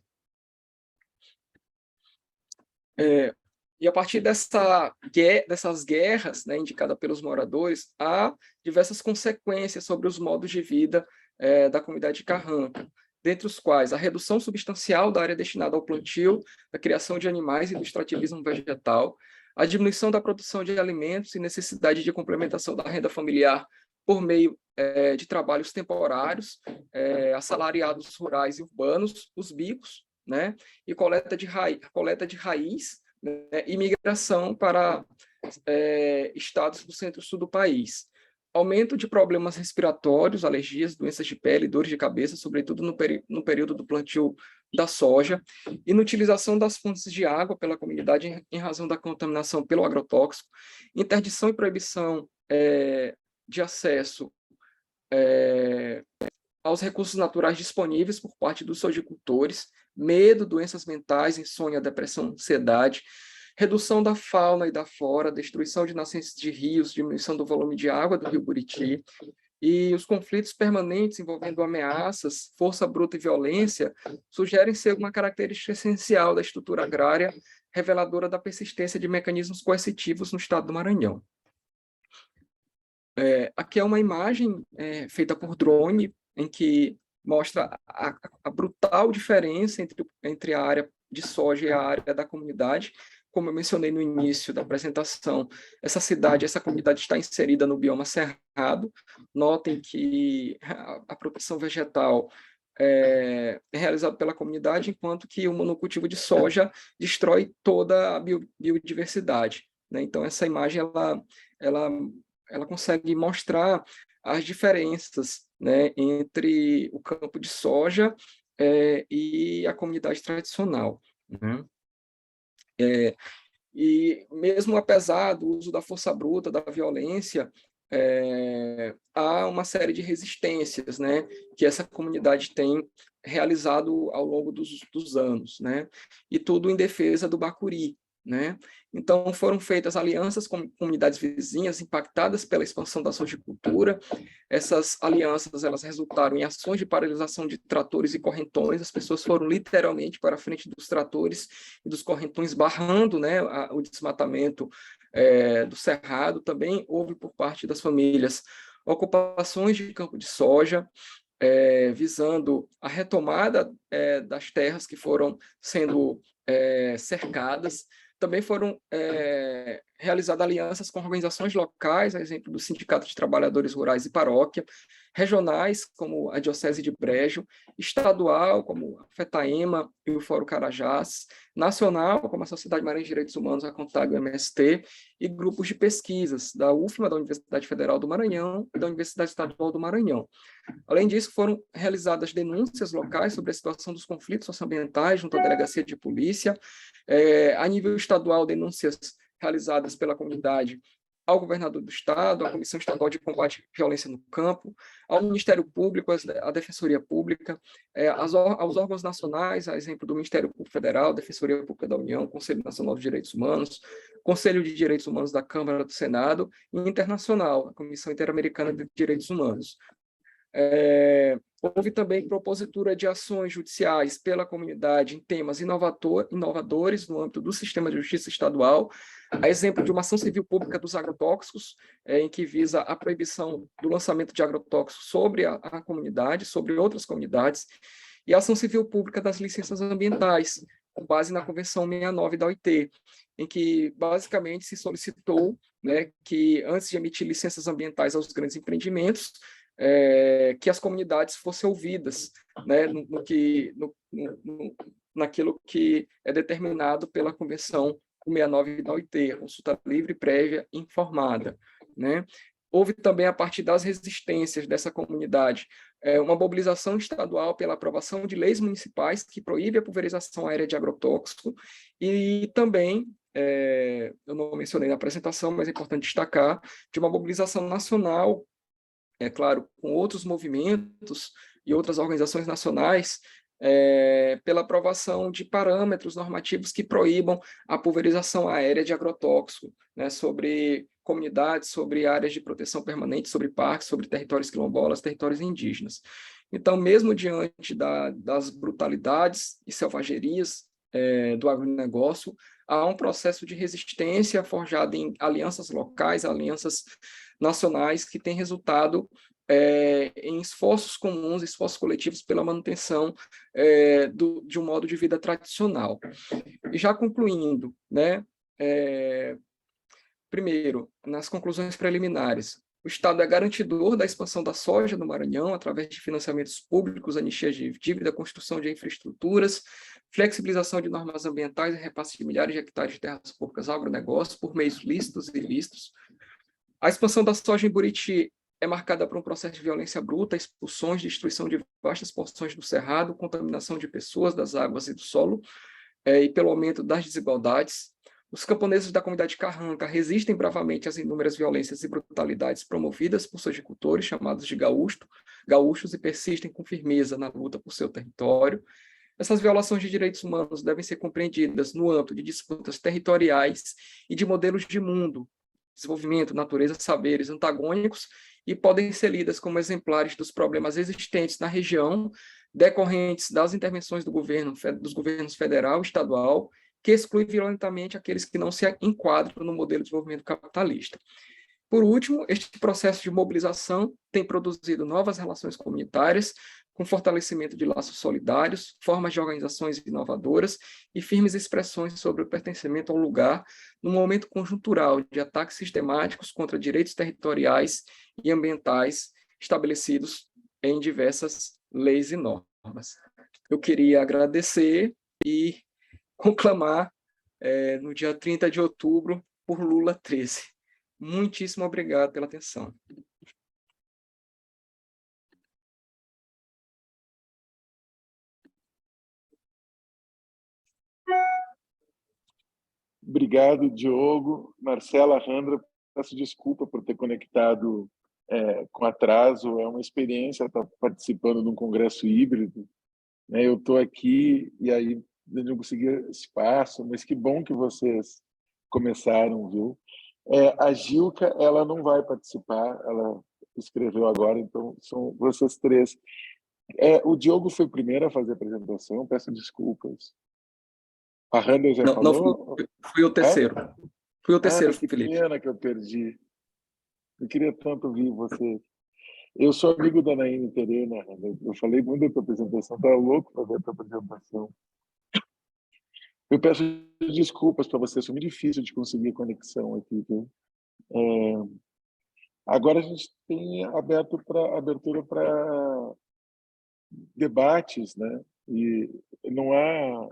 E a partir dessas guerras, né, indicadas pelos moradores, há diversas consequências sobre os modos de vida da comunidade de Carranca, dentre os quais a redução substancial da área destinada ao plantio, da criação de animais e do extrativismo vegetal, a diminuição da produção de alimentos e necessidade de complementação da renda familiar por meio de trabalhos temporários, assalariados rurais e urbanos, os bicos, né, e coleta de raiz, né, e migração para estados do centro-sul do país. Aumento de problemas respiratórios, alergias, doenças de pele, dores de cabeça, sobretudo no período do plantio da soja, inutilização das fontes de água pela comunidade em razão da contaminação pelo agrotóxico, interdição e proibição de acesso aos recursos naturais disponíveis por parte dos sojicultores, medo, doenças mentais, insônia, depressão, ansiedade, redução da fauna e da flora, destruição de nascentes de rios, diminuição do volume de água do rio Buriti, e os conflitos permanentes envolvendo ameaças, força bruta e violência sugerem ser uma característica essencial da estrutura agrária, reveladora da persistência de mecanismos coercitivos no estado do Maranhão. Aqui é uma imagem feita por drone, em que mostra a brutal diferença entre a área de soja e a área da comunidade. Como eu mencionei no início da apresentação, essa comunidade está inserida no bioma cerrado. Notem que a proteção vegetal é realizada pela comunidade, enquanto que o monocultivo de soja destrói toda a biodiversidade, né? Então, essa imagem ela consegue mostrar as diferenças, né, entre o campo de soja e a comunidade tradicional, né? E mesmo apesar do uso da força bruta, da violência, há uma série de resistências, né, que essa comunidade tem realizado ao longo dos anos, né? E tudo em defesa do bacuri, né? Então, foram feitas alianças com comunidades vizinhas impactadas pela expansão da sojicultura. Essas alianças, elas resultaram em ações de paralisação de tratores e correntões. As pessoas foram literalmente para a frente dos tratores e dos correntões, barrando, né, o desmatamento do cerrado. Também houve, por parte das famílias, ocupações de campo de soja, visando a retomada das terras que foram sendo cercadas. Também foram realizadas alianças com organizações locais, a exemplo do Sindicato de Trabalhadores Rurais e Paróquia, regionais, como a Diocese de Brejo, estadual, como a FETAEMA e o Fórum Carajás, nacional, como a Sociedade Maranhense de Direitos Humanos, a CONTAG, o MST, e grupos de pesquisas da UFMA, da Universidade Federal do Maranhão, e da Universidade Estadual do Maranhão. Além disso, foram realizadas denúncias locais sobre a situação dos conflitos socioambientais junto à Delegacia de Polícia, a nível estadual, denúncias realizadas pela comunidade ao governador do Estado, à Comissão Estadual de Combate à Violência no Campo, ao Ministério Público, à Defensoria Pública, aos órgãos nacionais, a exemplo do Ministério Público Federal, Defensoria Pública da União, Conselho Nacional de Direitos Humanos, Conselho de Direitos Humanos da Câmara do Senado e internacional, a Comissão Interamericana de Direitos Humanos. Houve também propositura de ações judiciais pela comunidade em temas inovadores no âmbito do sistema de justiça estadual, a exemplo de uma ação civil pública dos agrotóxicos, em que visa a proibição do lançamento de agrotóxicos sobre a comunidade, sobre outras comunidades, e a ação civil pública das licenças ambientais, com base na Convenção 69 da OIT, em que basicamente se solicitou, né, que antes de emitir licenças ambientais aos grandes empreendimentos, que as comunidades fossem ouvidas, né, naquilo que é determinado pela Convenção 69 da OIT, consulta livre, prévia e informada, né? Houve também, a partir das resistências dessa comunidade, uma mobilização estadual pela aprovação de leis municipais que proíbem a pulverização aérea de agrotóxico, e também eu não mencionei na apresentação, mas é importante destacar, de uma mobilização nacional, é claro, com outros movimentos e outras organizações nacionais, pela aprovação de parâmetros normativos que proíbam a pulverização aérea de agrotóxico, né, sobre comunidades, sobre áreas de proteção permanente, sobre parques, sobre territórios quilombolas, territórios indígenas. Então, mesmo diante das brutalidades e selvagerias do agronegócio, há um processo de resistência forjado em alianças locais, alianças nacionais, que tem resultado em esforços comuns, esforços coletivos pela manutenção de um modo de vida tradicional. E já concluindo, né, primeiro, nas conclusões preliminares, o Estado é garantidor da expansão da soja no Maranhão através de financiamentos públicos, anistias de dívida, construção de infraestruturas, flexibilização de normas ambientais e repasse de milhares de hectares de terras públicas ao agronegócio por meios lícitos e ilícitos. A expansão da soja em Buriti é marcada por um processo de violência bruta, expulsões, destruição de vastas porções do cerrado, contaminação de pessoas, das águas e do solo, e pelo aumento das desigualdades. Os camponeses da comunidade Carranca resistem bravamente às inúmeras violências e brutalidades promovidas por seus agricultores, chamados de gaúchos, e persistem com firmeza na luta por seu território. Essas violações de direitos humanos devem ser compreendidas no âmbito de disputas territoriais e de modelos de mundo, desenvolvimento, natureza, saberes antagônicos, e podem ser lidas como exemplares dos problemas existentes na região, decorrentes das intervenções dos governos federal e estadual, que exclui violentamente aqueles que não se enquadram no modelo de desenvolvimento capitalista. Por último, este processo de mobilização tem produzido novas relações comunitárias, com fortalecimento de laços solidários, formas de organizações inovadoras e firmes expressões sobre o pertencimento ao lugar, num momento conjuntural de ataques sistemáticos contra direitos territoriais e ambientais estabelecidos em diversas leis e normas. Eu queria agradecer e conclamar no dia 30 de outubro por Lula 13. Muitíssimo obrigado pela atenção. Obrigado, Diogo. Marcela, Randra, peço desculpa por ter conectado com atraso. É uma experiência estar participando de um congresso híbrido, né? Eu estou aqui e aí não consegui espaço, mas que bom que vocês começaram, viu? A Gilca, ela não vai participar, ela escreveu agora, então são vocês três. O Diogo foi o primeiro a fazer a apresentação, peço desculpas. A Randall já falou? Fui o terceiro. Fui o terceiro, que Felipe. Pena que eu perdi. Eu queria tanto ouvir você. Eu sou amigo da Naine Terena, Randall. Eu falei muito da tua apresentação, estava louco para ver a tua apresentação. Eu peço desculpas para você, foi muito difícil de conseguir conexão aqui, viu? Agora a gente tem abertura para debates, né? E não há...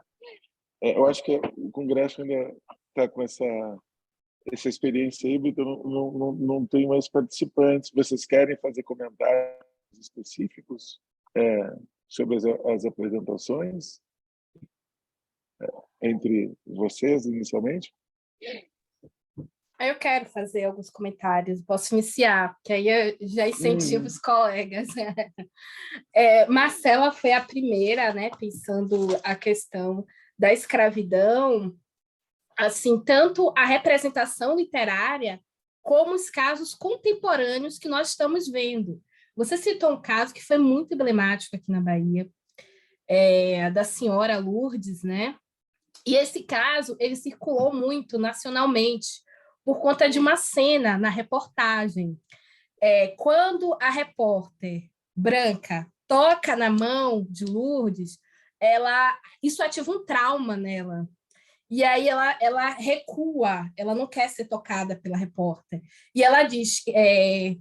eu acho que o Congresso ainda está com essa experiência híbrida, não tem mais participantes. Vocês querem fazer comentários específicos sobre as apresentações entre vocês, inicialmente? Eu quero fazer alguns comentários, posso iniciar, que aí eu já incentivo os colegas. Marcela foi a primeira, né, pensando a questão da escravidão, assim, tanto a representação literária como os casos contemporâneos que nós estamos vendo. Você citou um caso que foi muito emblemático aqui na Bahia, da senhora Lourdes, né? E esse caso, ele circulou muito nacionalmente, por conta de uma cena na reportagem. Quando a repórter branca toca na mão de Lourdes, isso ativa um trauma nela. E aí ela recua, ela não quer ser tocada pela repórter. E ela diz,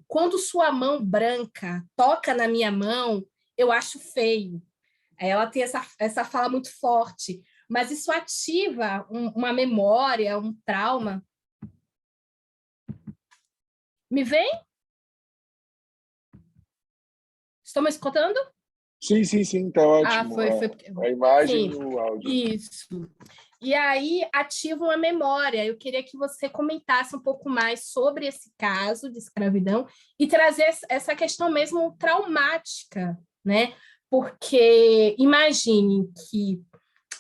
quando sua mão branca toca na minha mão, eu acho feio. Ela tem essa fala muito forte, mas isso ativa uma memória, um trauma. Me vem? Estão me escutando? Sim, está ótimo. Foi... A imagem Sim, e o áudio. Isso. E aí ativa uma memória. Eu queria que você comentasse um pouco mais sobre esse caso de escravidão e trazer essa questão mesmo traumática, né? Porque imagine que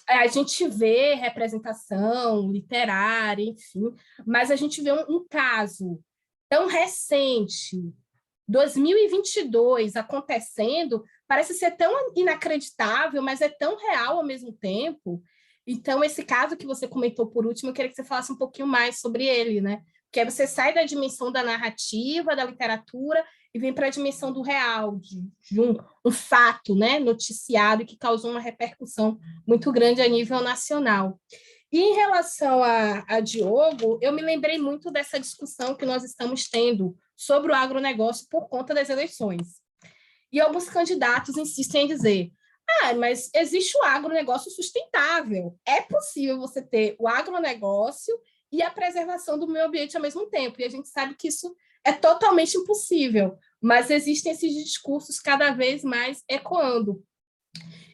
a gente vê representação literária, enfim, mas a gente vê um caso tão recente, 2022, acontecendo, parece ser tão inacreditável, mas é tão real ao mesmo tempo. Então, esse caso que você comentou por último, eu queria que você falasse um pouquinho mais sobre ele, né? Porque aí você sai da dimensão da narrativa, da literatura, e vem para a dimensão do real, de um fato, né, noticiado, que causou uma repercussão muito grande a nível nacional. E em relação a Diogo, eu me lembrei muito dessa discussão que nós estamos tendo sobre o agronegócio por conta das eleições. E alguns candidatos insistem em dizer: mas existe o agronegócio sustentável. É possível você ter o agronegócio e a preservação do meio ambiente ao mesmo tempo. E a gente sabe que isso é totalmente impossível, mas existem esses discursos cada vez mais ecoando.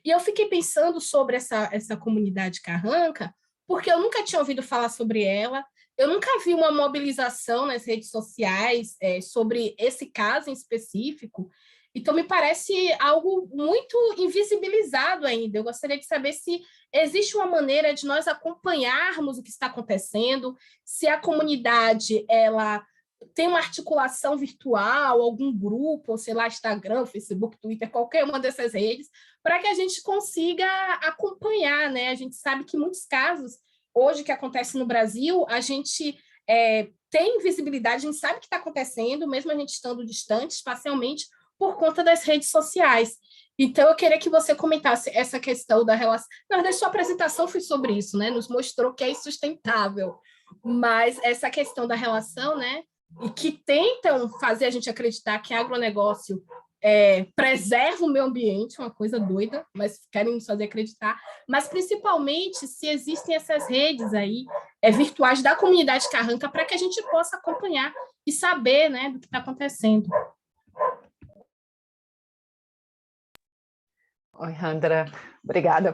E eu fiquei pensando sobre essa comunidade carranca, porque eu nunca tinha ouvido falar sobre ela, eu nunca vi uma mobilização nas redes sociais sobre esse caso em específico, então me parece algo muito invisibilizado ainda. Eu gostaria de saber se existe uma maneira de nós acompanharmos o que está acontecendo, se a comunidade ela tem uma articulação virtual, algum grupo, ou sei lá, Instagram, Facebook, Twitter, qualquer uma dessas redes, para que a gente consiga acompanhar, né? A gente sabe que muitos casos, hoje, que acontecem no Brasil, a gente tem visibilidade, a gente sabe o que está acontecendo, mesmo a gente estando distante, espacialmente, por conta das redes sociais. Então, eu queria que você comentasse essa questão da relação. Na verdade, sua apresentação foi sobre isso, né? Nos mostrou que é insustentável, mas essa questão da relação, né? E que tentam fazer a gente acreditar que agronegócio preserva o meio ambiente, uma coisa doida, mas querem nos fazer acreditar, mas principalmente se existem essas redes aí virtuais da comunidade carranca para que a gente possa acompanhar e saber, né, do que está acontecendo. Oi, Andra, obrigada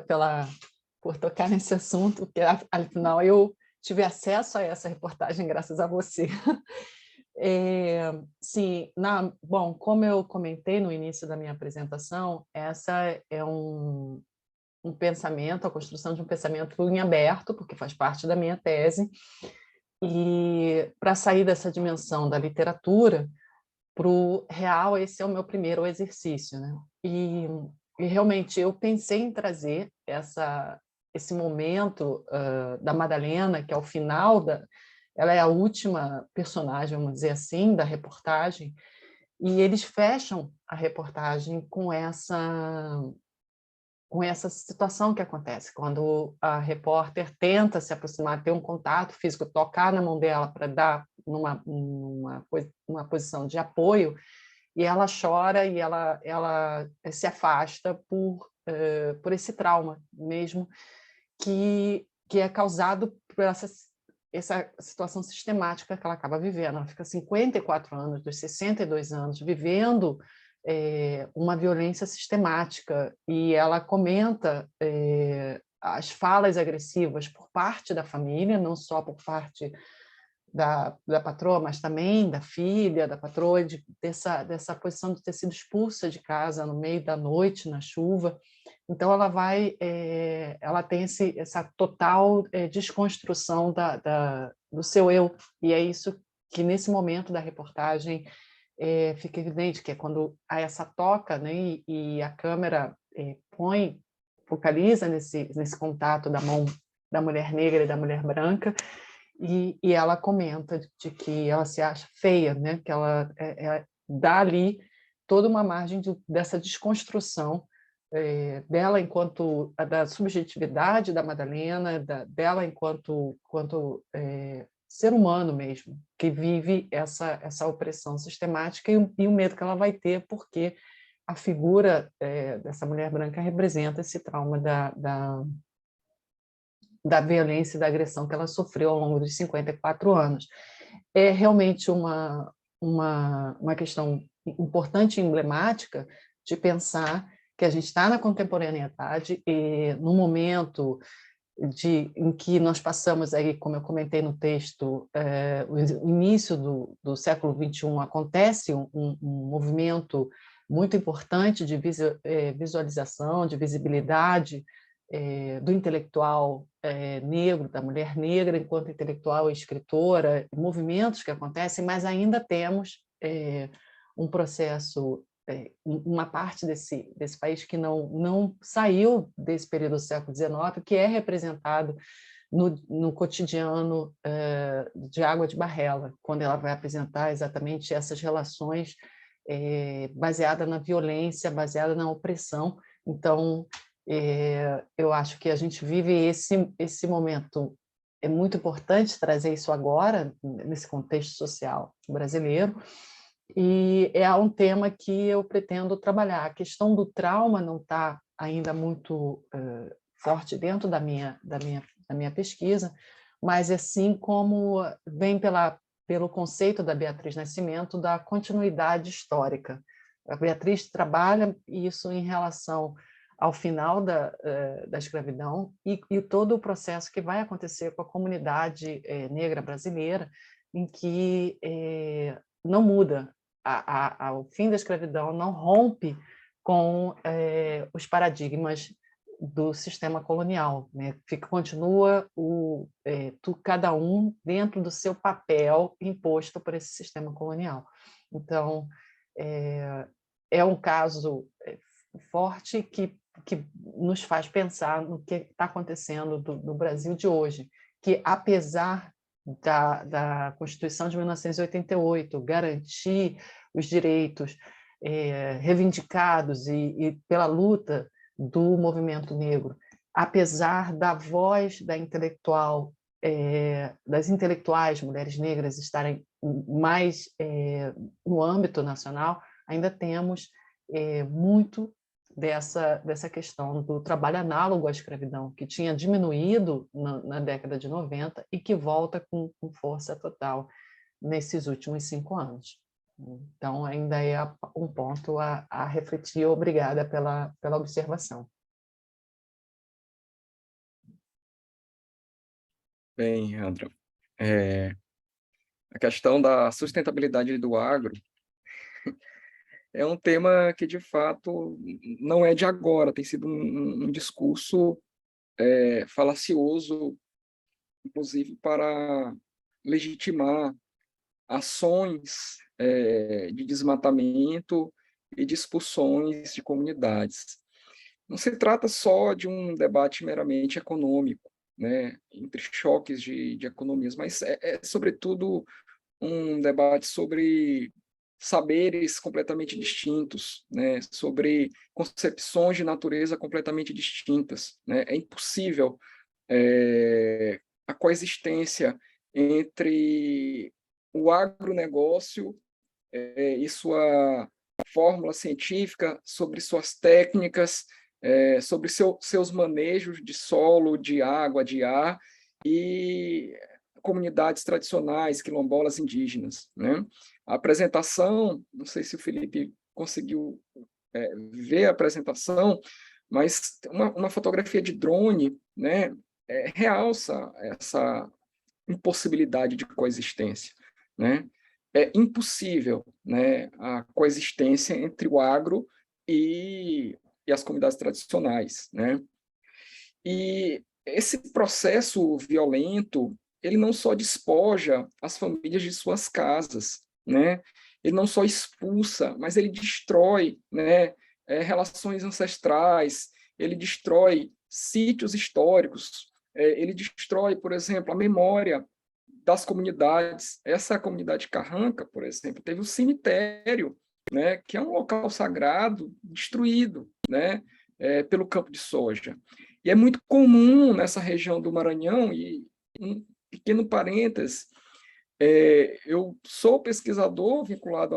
por tocar nesse assunto, porque afinal eu tive acesso a essa reportagem graças a você. Sim, bom, como eu comentei no início da minha apresentação, essa é um pensamento, a construção de um pensamento em aberto, porque faz parte da minha tese, e para sair dessa dimensão da literatura para o real, esse é o meu primeiro exercício, né? E realmente eu pensei em trazer esse momento da Madalena, que é o final ela é a última personagem, vamos dizer assim, da reportagem, e eles fecham a reportagem com essa situação que acontece, quando a repórter tenta se aproximar, ter um contato físico, tocar na mão dela para dar numa posição de apoio, e ela chora e ela se afasta por esse trauma mesmo, que é causado por essa situação sistemática que ela acaba vivendo. Ela fica 54 anos, dos 62 anos, vivendo uma violência sistemática, e ela comenta as falas agressivas por parte da família, não só por parte da patroa, mas também da filha, da patroa, dessa posição de ter sido expulsa de casa no meio da noite, na chuva. Então, ela tem essa total desconstrução do seu eu, e é isso que, nesse momento da reportagem, fica evidente, que é quando há essa toca, né, e a câmera focaliza nesse contato da mão da mulher negra e da mulher branca, e ela comenta de que ela se acha feia, né, que ela dá ali toda uma margem dessa desconstrução dela enquanto da subjetividade da Madalena, dela enquanto ser humano mesmo, que vive essa opressão sistemática, e o medo que ela vai ter, porque a figura dessa mulher branca representa esse trauma da violência e da agressão que ela sofreu ao longo dos 54 anos. É realmente uma questão importante e emblemática de pensar que a gente está na contemporaneidade, e no momento em que nós passamos aí, como eu comentei no texto, o início do século XXI, acontece um movimento muito importante de visualização, de visibilidade do intelectual negro, da mulher negra enquanto intelectual e escritora, movimentos que acontecem, mas ainda temos um processo, uma parte desse país que não saiu desse período do século XIX, que é representado no cotidiano de Água de Barrela, quando ela vai apresentar exatamente essas relações baseadas na violência, baseada na opressão. Então, eu acho que a gente vive esse momento. É muito importante trazer isso agora, nesse contexto social brasileiro, e é um tema que eu pretendo trabalhar. A questão do trauma não está ainda muito forte dentro da minha pesquisa, mas assim como vem pelo conceito da Beatriz Nascimento da continuidade histórica. A Beatriz trabalha isso em relação ao final da escravidão e todo o processo que vai acontecer com a comunidade negra brasileira, em que não muda. O fim da escravidão não rompe com os paradigmas do sistema colonial, né? Continua cada um dentro do seu papel imposto por esse sistema colonial. Então, é um caso forte que nos faz pensar no que está acontecendo no Brasil de hoje, que apesar da Constituição de 1988 garantir os direitos reivindicados e pela luta do movimento negro, apesar da voz das intelectuais mulheres negras estarem mais no âmbito nacional, ainda temos muito dessa questão do trabalho análogo à escravidão, que tinha diminuído na década de 90 e que volta com força total nesses últimos 5 anos. Então, ainda é um ponto a refletir. Obrigada pela observação. Bem, André, a questão da sustentabilidade do agro é um tema que, de fato, não é de agora, tem sido um discurso falacioso, inclusive para legitimar ações de desmatamento e de expulsões de comunidades. Não se trata só de um debate meramente econômico, né, entre choques de economias, mas sobretudo, um debate sobre saberes completamente distintos, né, sobre concepções de natureza completamente distintas, né? É impossível a coexistência entre o agronegócio e sua fórmula científica, sobre suas técnicas, sobre seus manejos de solo, de água, de ar, e comunidades tradicionais, quilombolas, indígenas, né? A apresentação, não sei se o Felipe conseguiu ver a apresentação, mas uma fotografia de drone, né, realça essa impossibilidade de coexistência, né? É impossível, né, a coexistência entre o agro e as comunidades tradicionais, né? E esse processo violento, ele não só despoja as famílias de suas casas, né? Ele não só expulsa, mas ele destrói, né, relações ancestrais, ele destrói sítios históricos, ele destrói, por exemplo, a memória das comunidades. Essa comunidade Carranca, por exemplo, teve um cemitério, né, que é um local sagrado, destruído, né, pelo campo de soja. E é muito comum nessa região do Maranhão, e um pequeno parênteses, eu sou pesquisador vinculado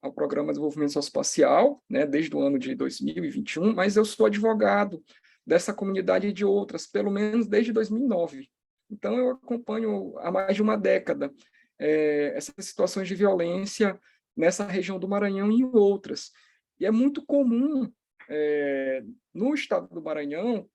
ao Programa de Desenvolvimento Socioespacial, né, desde o ano de 2021, mas eu sou advogado dessa comunidade e de outras, pelo menos desde 2009. Então, eu acompanho há mais de uma década essas situações de violência nessa região do Maranhão e em outras. E é muito comum, no estado do Maranhão,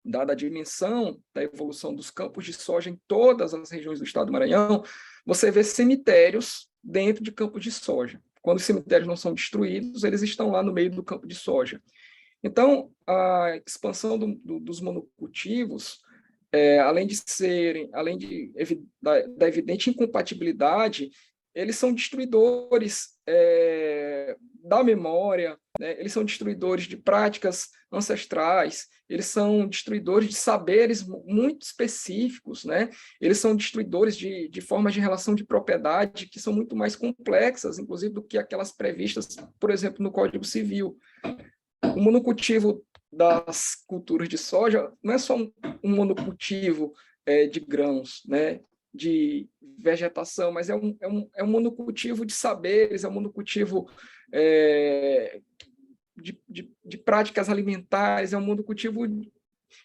dada a dimensão da evolução dos campos de soja em todas as regiões do estado do Maranhão, você vê cemitérios dentro de campos de soja. Quando os cemitérios não são destruídos, eles estão lá no meio do campo de soja. Então, a expansão dos monocultivos, além da evidente incompatibilidade, eles são destruidores da memória, né? Eles são destruidores de práticas ancestrais, eles são destruidores de saberes muito específicos, né? Eles são destruidores de formas de relação de propriedade que são muito mais complexas, inclusive, do que aquelas previstas, por exemplo, no Código Civil. O monocultivo das culturas de soja não é só um monocultivo de grãos, né, de vegetação, mas é um monocultivo de saberes, é um monocultivo de práticas alimentares, é um monocultivo,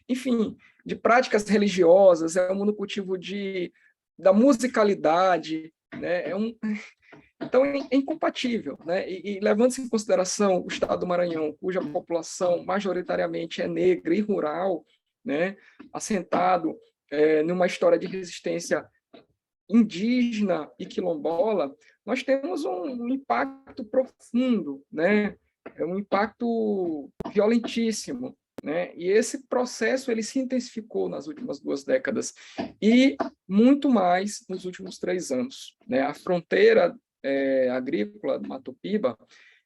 enfim, de práticas religiosas, é um monocultivo da musicalidade, né, então, é incompatível, né? E levando-se em consideração o estado do Maranhão, cuja população majoritariamente é negra e rural, né? Assentado numa história de resistência indígena e quilombola, nós temos um impacto profundo, né? Um impacto violentíssimo, né? E esse processo ele se intensificou nas últimas 2 décadas e muito mais nos últimos 3 anos, né? A fronteira agrícola do Mato Piba,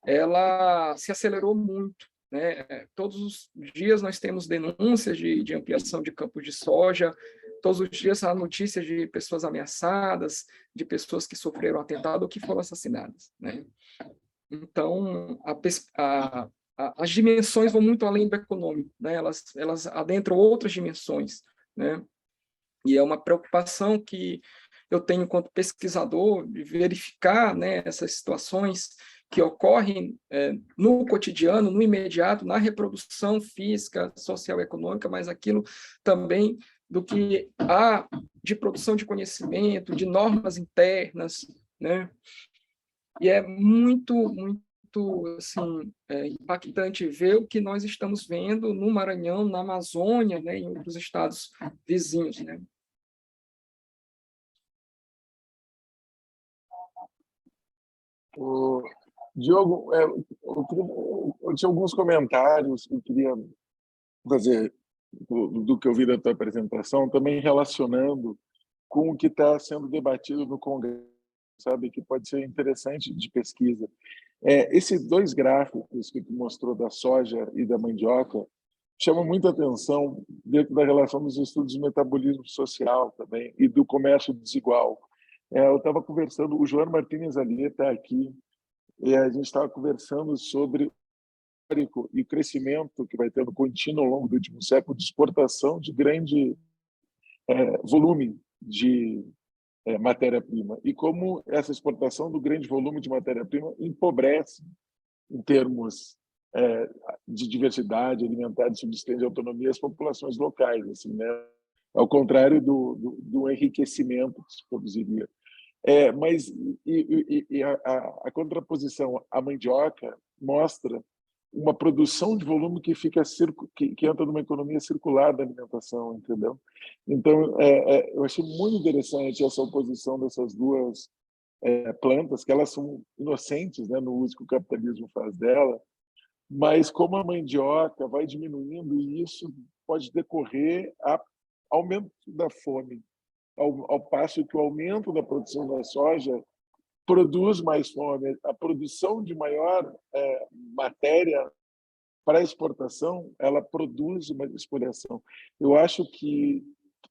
ela se acelerou muito, né? Todos os dias nós temos denúncias de ampliação de campos de soja, todos os dias há notícias de pessoas ameaçadas, de pessoas que sofreram atentado ou que foram assassinadas, né? Então, as dimensões vão muito além do econômico, né? Elas adentram outras dimensões, né? E é uma preocupação que eu tenho enquanto pesquisador de verificar, né, essas situações que ocorrem no cotidiano, no imediato, na reprodução física, social e econômica, mas aquilo também do que há de produção de conhecimento, de normas internas, né? E é muito, muito assim, impactante ver o que nós estamos vendo no Maranhão, na Amazônia, né, em outros estados vizinhos, né? Diogo, eu tinha alguns comentários que eu queria fazer do que eu vi da tua apresentação, também relacionando com o que está sendo debatido no Congresso, sabe, que pode ser interessante de pesquisa. Esses 2 gráficos que tu mostrou da soja e da mandioca chamam muita atenção dentro da relação dos estudos de metabolismo social também e do comércio desigual. Eu estava conversando, o João Martínez ali está aqui, e a gente estava conversando sobre e o crescimento que vai tendo contínuo ao longo do último século de exportação de grande volume de matéria-prima e como essa exportação do grande volume de matéria-prima empobrece em termos de diversidade alimentar, de subsistência e autonomia as populações locais, assim, né? Ao contrário do enriquecimento que se produziria. Mas a contraposição à mandioca mostra uma produção de volume que fica que entra numa economia circular da alimentação, entendeu? Então, eu achei muito interessante essa oposição dessas 2 plantas, que elas são inocentes, né, no uso que o capitalismo faz dela, mas como a mandioca vai diminuindo, e isso pode decorrer a aumento da fome, ao passo que o aumento da produção da soja produz mais fome. A produção de maior matéria para exportação, ela produz uma exportação. Eu acho que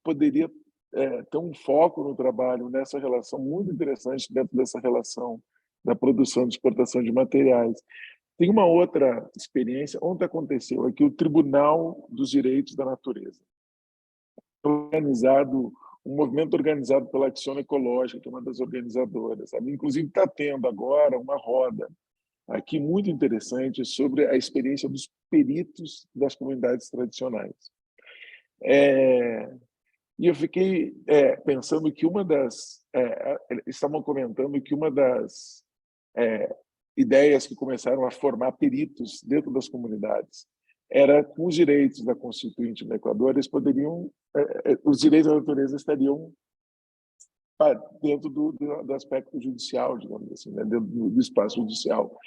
poderia ter um foco no trabalho nessa relação muito interessante dentro dessa relação da produção e exportação de materiais. Tem uma outra experiência. Ontem aconteceu aqui o Tribunal dos Direitos da Natureza, um movimento organizado pela Ação Ecológica, que é uma das organizadoras, sabe? Inclusive está tendo agora uma roda aqui muito interessante sobre a experiência dos peritos das comunidades tradicionais. E eu fiquei pensando que estavam comentando que uma das ideias que começaram a formar peritos dentro das comunidades era com os direitos da Constituinte no Equador, eles poderiam, os direitos da natureza estariam dentro do aspecto judicial, digamos assim, né? Dentro do espaço judicial.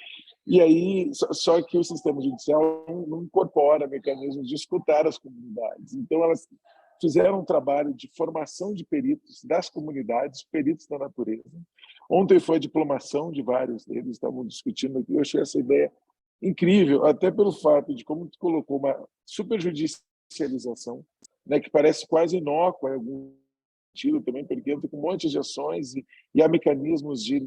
E aí, só que o sistema judicial não incorpora mecanismos de escutar as comunidades. Então, elas fizeram um trabalho de formação de peritos das comunidades, peritos da natureza. Ontem foi a diplomação de vários deles, estavam discutindo aqui. Eu achei essa ideia incrível, até pelo fato de como tu colocou uma superjudicialização, né, que parece quase inócua em algum sentido também, porque entra com um monte de ações e há mecanismos de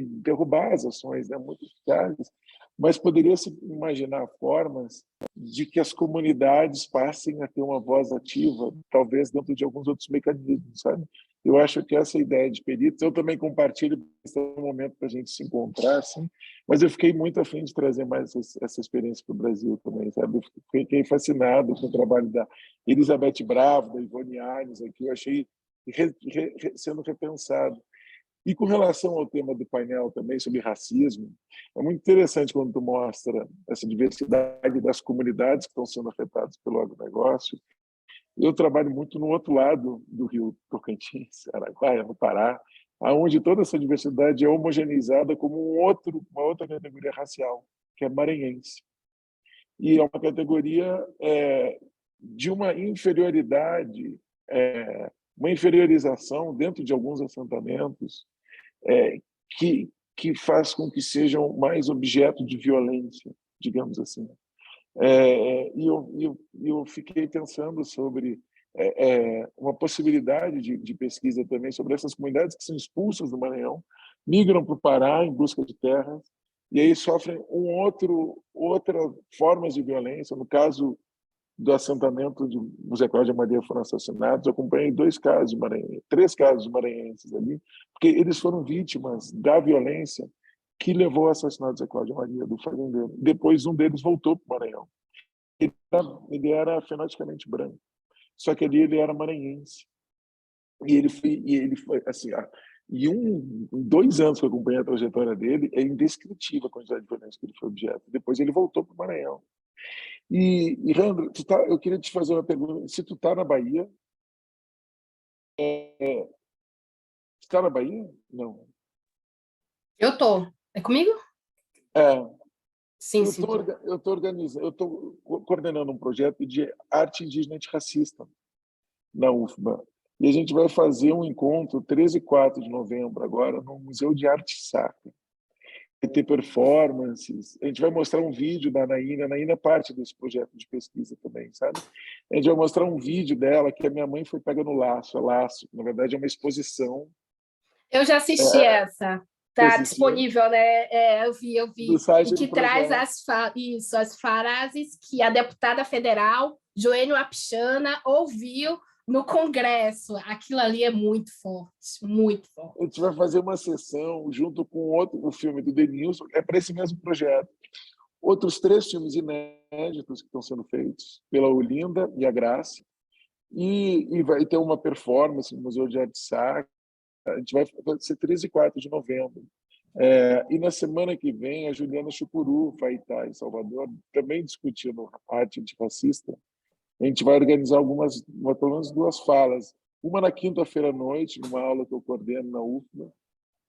derrubar as ações, né, muito eficazes, mas poderia-se imaginar formas de que as comunidades passem a ter uma voz ativa, talvez dentro de alguns outros mecanismos, sabe? Eu acho que essa ideia de peritos, eu também compartilho, esse é um momento para a gente se encontrar, assim, mas eu fiquei muito afim de trazer mais essa experiência para o Brasil também, sabe? Eu fiquei fascinado com o trabalho da Elizabeth Bravo, da Ivone Arnes, aqui, eu achei sendo repensado. E com relação ao tema do painel também sobre racismo, é muito interessante quando tu mostra essa diversidade das comunidades que estão sendo afetadas pelo agronegócio. Eu trabalho muito no outro lado do Rio Tocantins, Araguaia, no Pará, onde toda essa diversidade é homogeneizada como uma outra categoria racial, que é maranhense. E é uma categoria de uma inferioridade, uma inferiorização dentro de alguns assentamentos, que faz com que sejam mais objeto de violência, digamos assim. E eu fiquei pensando sobre uma possibilidade de pesquisa também sobre essas comunidades que são expulsas do Maranhão, migram para o Pará em busca de terras, e aí sofrem outras formas de violência. No caso do assentamento de José Cláudio e Maria foram assassinados, eu acompanhei 3 casos de maranhenses ali, porque eles foram vítimas da violência que levou ao assassinato de José Cláudio e Maria, do fazendeiro. Depois, um deles voltou para o Maranhão. Ele era fenoticamente branco, só que ali ele era maranhense. E ele foi assim, em 2 anos que eu acompanhei a trajetória dele, é indescritível a quantidade de violência que ele foi objeto. Depois ele voltou para o Maranhão. E Randro, eu queria te fazer uma pergunta. Se tu está na Bahia, está na Bahia? Não. Eu tô. É comigo? Sim, sim. Eu estou coordenando um projeto de arte indígena antirracista na UFBA. E a gente vai fazer um encontro 13 e 4 de novembro agora no Museu de Arte Sacra. Vai ter performances. A gente vai mostrar um vídeo da Anaína. A Anaína é parte desse projeto de pesquisa também, sabe? A gente vai mostrar um vídeo dela que a minha mãe foi pega no laço. É laço, na verdade, é uma exposição. Eu já assisti essa. Está disponível, né? Eu vi. Do site e que traz as frases que a deputada federal, Joênio Apixana, ouviu no Congresso. Aquilo ali é muito forte, muito forte. A gente vai fazer uma sessão junto com o filme do Denilson, para esse mesmo projeto. Outros 3 filmes inéditos que estão sendo feitos pela Olinda e a Graça. E vai ter uma performance no Museu de Arte Sacra. A gente vai ser 13 e 4 de novembro. E na semana que vem, a Juliana Chupuru vai estar em Salvador, também discutindo arte antirracista. A gente vai organizar pelo menos 2 falas. Uma na quinta-feira à noite, numa aula que eu coordeno na UFBA,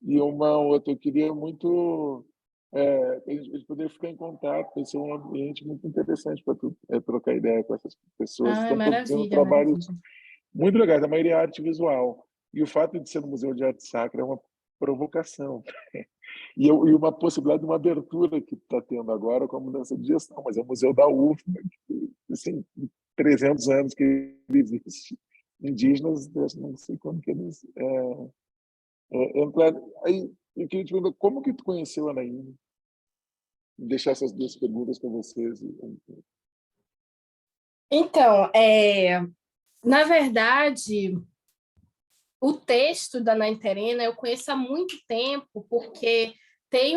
e uma outra. Eu queria muito a gente poder ficar em contato, vai ser um ambiente muito interessante para trocar ideia com essas pessoas. Estão fazendo trabalhos muito legais, a maioria é arte visual. E o fato de ser no Museu de Arte Sacra é uma provocação. E uma possibilidade de uma abertura que está tendo agora com a mudança de gestão, mas é o Museu da UFBA, que, assim, 300 anos que ele existe. Indígenas, não sei como que eles entraram. Aí, eu queria te perguntar, como que tu conheceu a Anaína? Deixar essas 2 perguntas para vocês. Então, na verdade, o texto da Nain Terena eu conheço há muito tempo, porque tem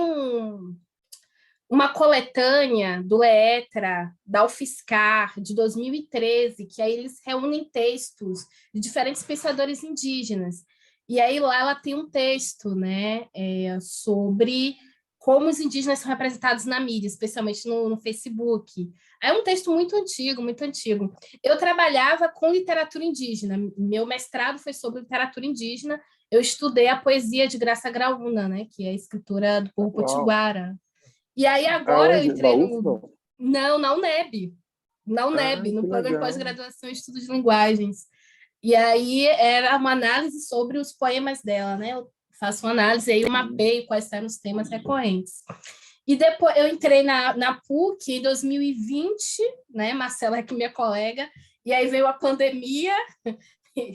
uma coletânea do Leetra, da UFSCar, de 2013, que aí eles reúnem textos de diferentes pensadores indígenas. E aí lá ela tem um texto, né, sobre como os indígenas são representados na mídia, especialmente no Facebook. É um texto muito antigo, muito antigo. Eu trabalhava com literatura indígena, meu mestrado foi sobre literatura indígena, eu estudei a poesia de Graça Graúna, né, que é a escritora do povo potiguara. E aí agora eu Aonde? entrei Na UF, não? Não, na UNEB. Na UNEB, no Que plano de legal. pós-graduação em estudos de linguagens. E aí era uma análise sobre os poemas dela, né? Eu faço uma análise e aí eu mapeio quais eram os temas recorrentes. E depois eu entrei na PUC em 2020, né? Marcela é que minha colega, e aí veio a pandemia,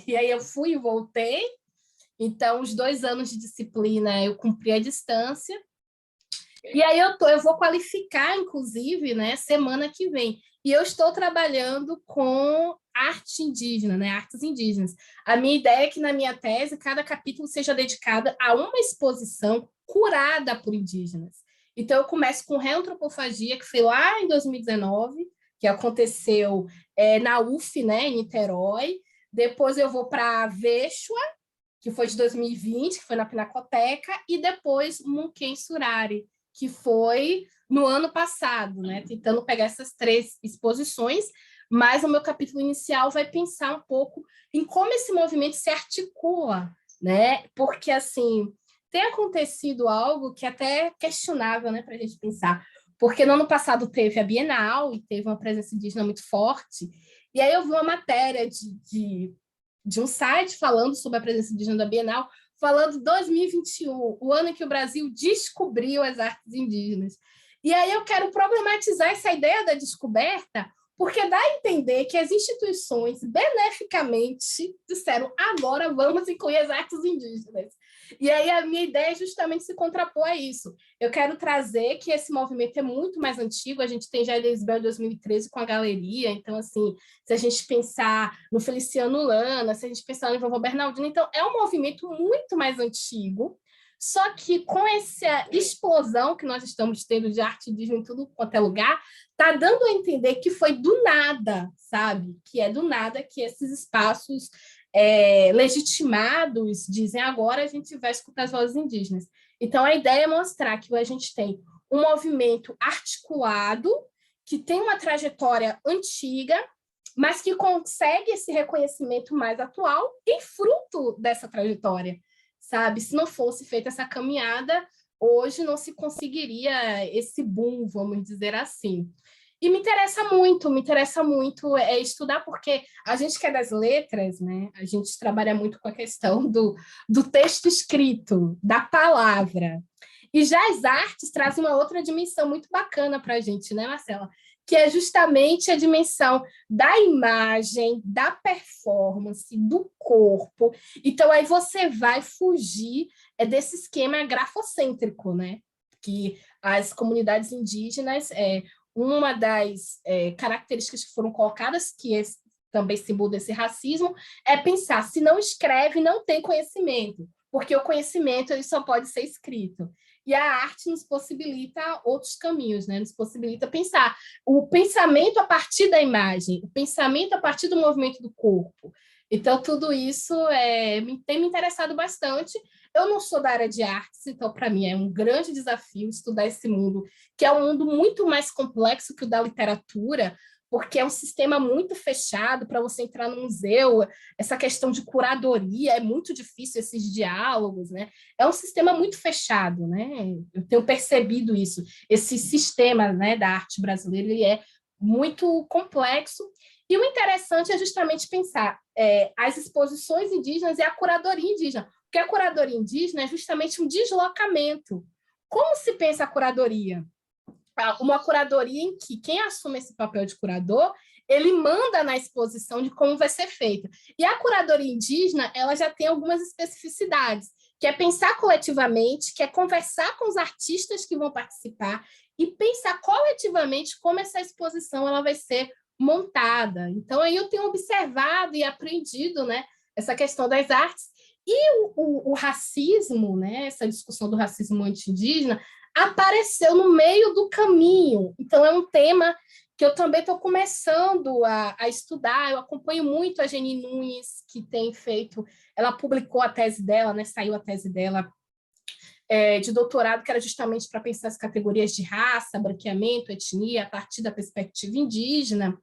e aí eu fui e voltei. Então, os 2 anos de disciplina eu cumpri à distância. E aí eu vou qualificar, inclusive, né, semana que vem. E eu estou trabalhando com arte indígena, né, artes indígenas. A minha ideia é que na minha tese cada capítulo seja dedicado a uma exposição curada por indígenas. Então eu começo com Reantropofagia, que foi lá em 2019, que aconteceu na UF, né, em Niterói. Depois eu vou para Vexua, que foi de 2020, que foi na Pinacoteca, e depois Munken Surari, que foi no ano passado, né? Tentando pegar essas 3 exposições, mas o meu capítulo inicial vai pensar um pouco em como esse movimento se articula, né? Porque, assim, tem acontecido algo que é até questionável, né, para a gente pensar, porque no ano passado teve a Bienal e teve uma presença indígena muito forte, e aí eu vi uma matéria de um site falando sobre a presença indígena da Bienal, falando 2021, o ano em que o Brasil descobriu as artes indígenas. E aí eu quero problematizar essa ideia da descoberta, porque dá a entender que as instituições beneficamente disseram agora vamos incluir as artes indígenas. E aí a minha ideia é justamente se contrapor a isso. Eu quero trazer que esse movimento é muito mais antigo, a gente tem já a Elisabel em 2013 com a galeria, então, assim, se a gente pensar no Feliciano Lana, se a gente pensar no Vovô Bernardino, então é um movimento muito mais antigo, só que com essa explosão que nós estamos tendo de arte indígena em tudo quanto é lugar, está dando a entender que foi do nada, sabe? Que é do nada que esses espaços legitimados dizem agora a gente vai escutar as vozes indígenas. Então, a ideia é mostrar que a gente tem um movimento articulado, que tem uma trajetória antiga, mas que consegue esse reconhecimento mais atual e fruto dessa trajetória, sabe? Se não fosse feita essa caminhada, hoje não se conseguiria esse boom, vamos dizer assim. E me interessa muito estudar, porque a gente que é das letras, né? A gente trabalha muito com a questão do texto escrito, da palavra. E já as artes trazem uma outra dimensão muito bacana para a gente, né, Marcela? Que é justamente a dimensão da imagem, da performance, do corpo. Então, aí você vai fugir desse esquema grafocêntrico, né? Que as comunidades indígenas, uma das características que foram colocadas, que também se muda esse racismo, é pensar, se não escreve, não tem conhecimento, porque o conhecimento ele só pode ser escrito. E a arte nos possibilita outros caminhos, né? Nos possibilita pensar o pensamento a partir da imagem, o pensamento a partir do movimento do corpo. Então, tudo isso tem me interessado bastante. Eu não sou da área de artes, então, para mim, é um grande desafio estudar esse mundo, que é um mundo muito mais complexo que o da literatura, porque é um sistema muito fechado para você entrar no museu, essa questão de curadoria, é muito difícil esses diálogos, né? É um sistema muito fechado, né? Eu tenho percebido isso. Esse sistema, né, da arte brasileira ele é muito complexo, e o interessante é justamente pensar as exposições indígenas e a curadoria indígena, porque a curadoria indígena é justamente um deslocamento. Como se pensa a curadoria? Uma curadoria em que quem assume esse papel de curador, ele manda na exposição de como vai ser feita. E a curadoria indígena, ela já tem algumas especificidades, que é pensar coletivamente, que é conversar com os artistas que vão participar e pensar coletivamente como essa exposição ela vai ser montada. Então, aí eu tenho observado e aprendido, né, essa questão das artes. E o racismo, né, essa discussão do racismo anti-indígena, apareceu no meio do caminho. Então, é um tema que eu também estou começando a estudar. Eu acompanho muito a Geni Nunes, que tem feito... Ela publicou a tese dela, né? Saiu a tese dela de doutorado, que era justamente para pensar as categorias de raça, branqueamento, etnia, a partir da perspectiva indígena.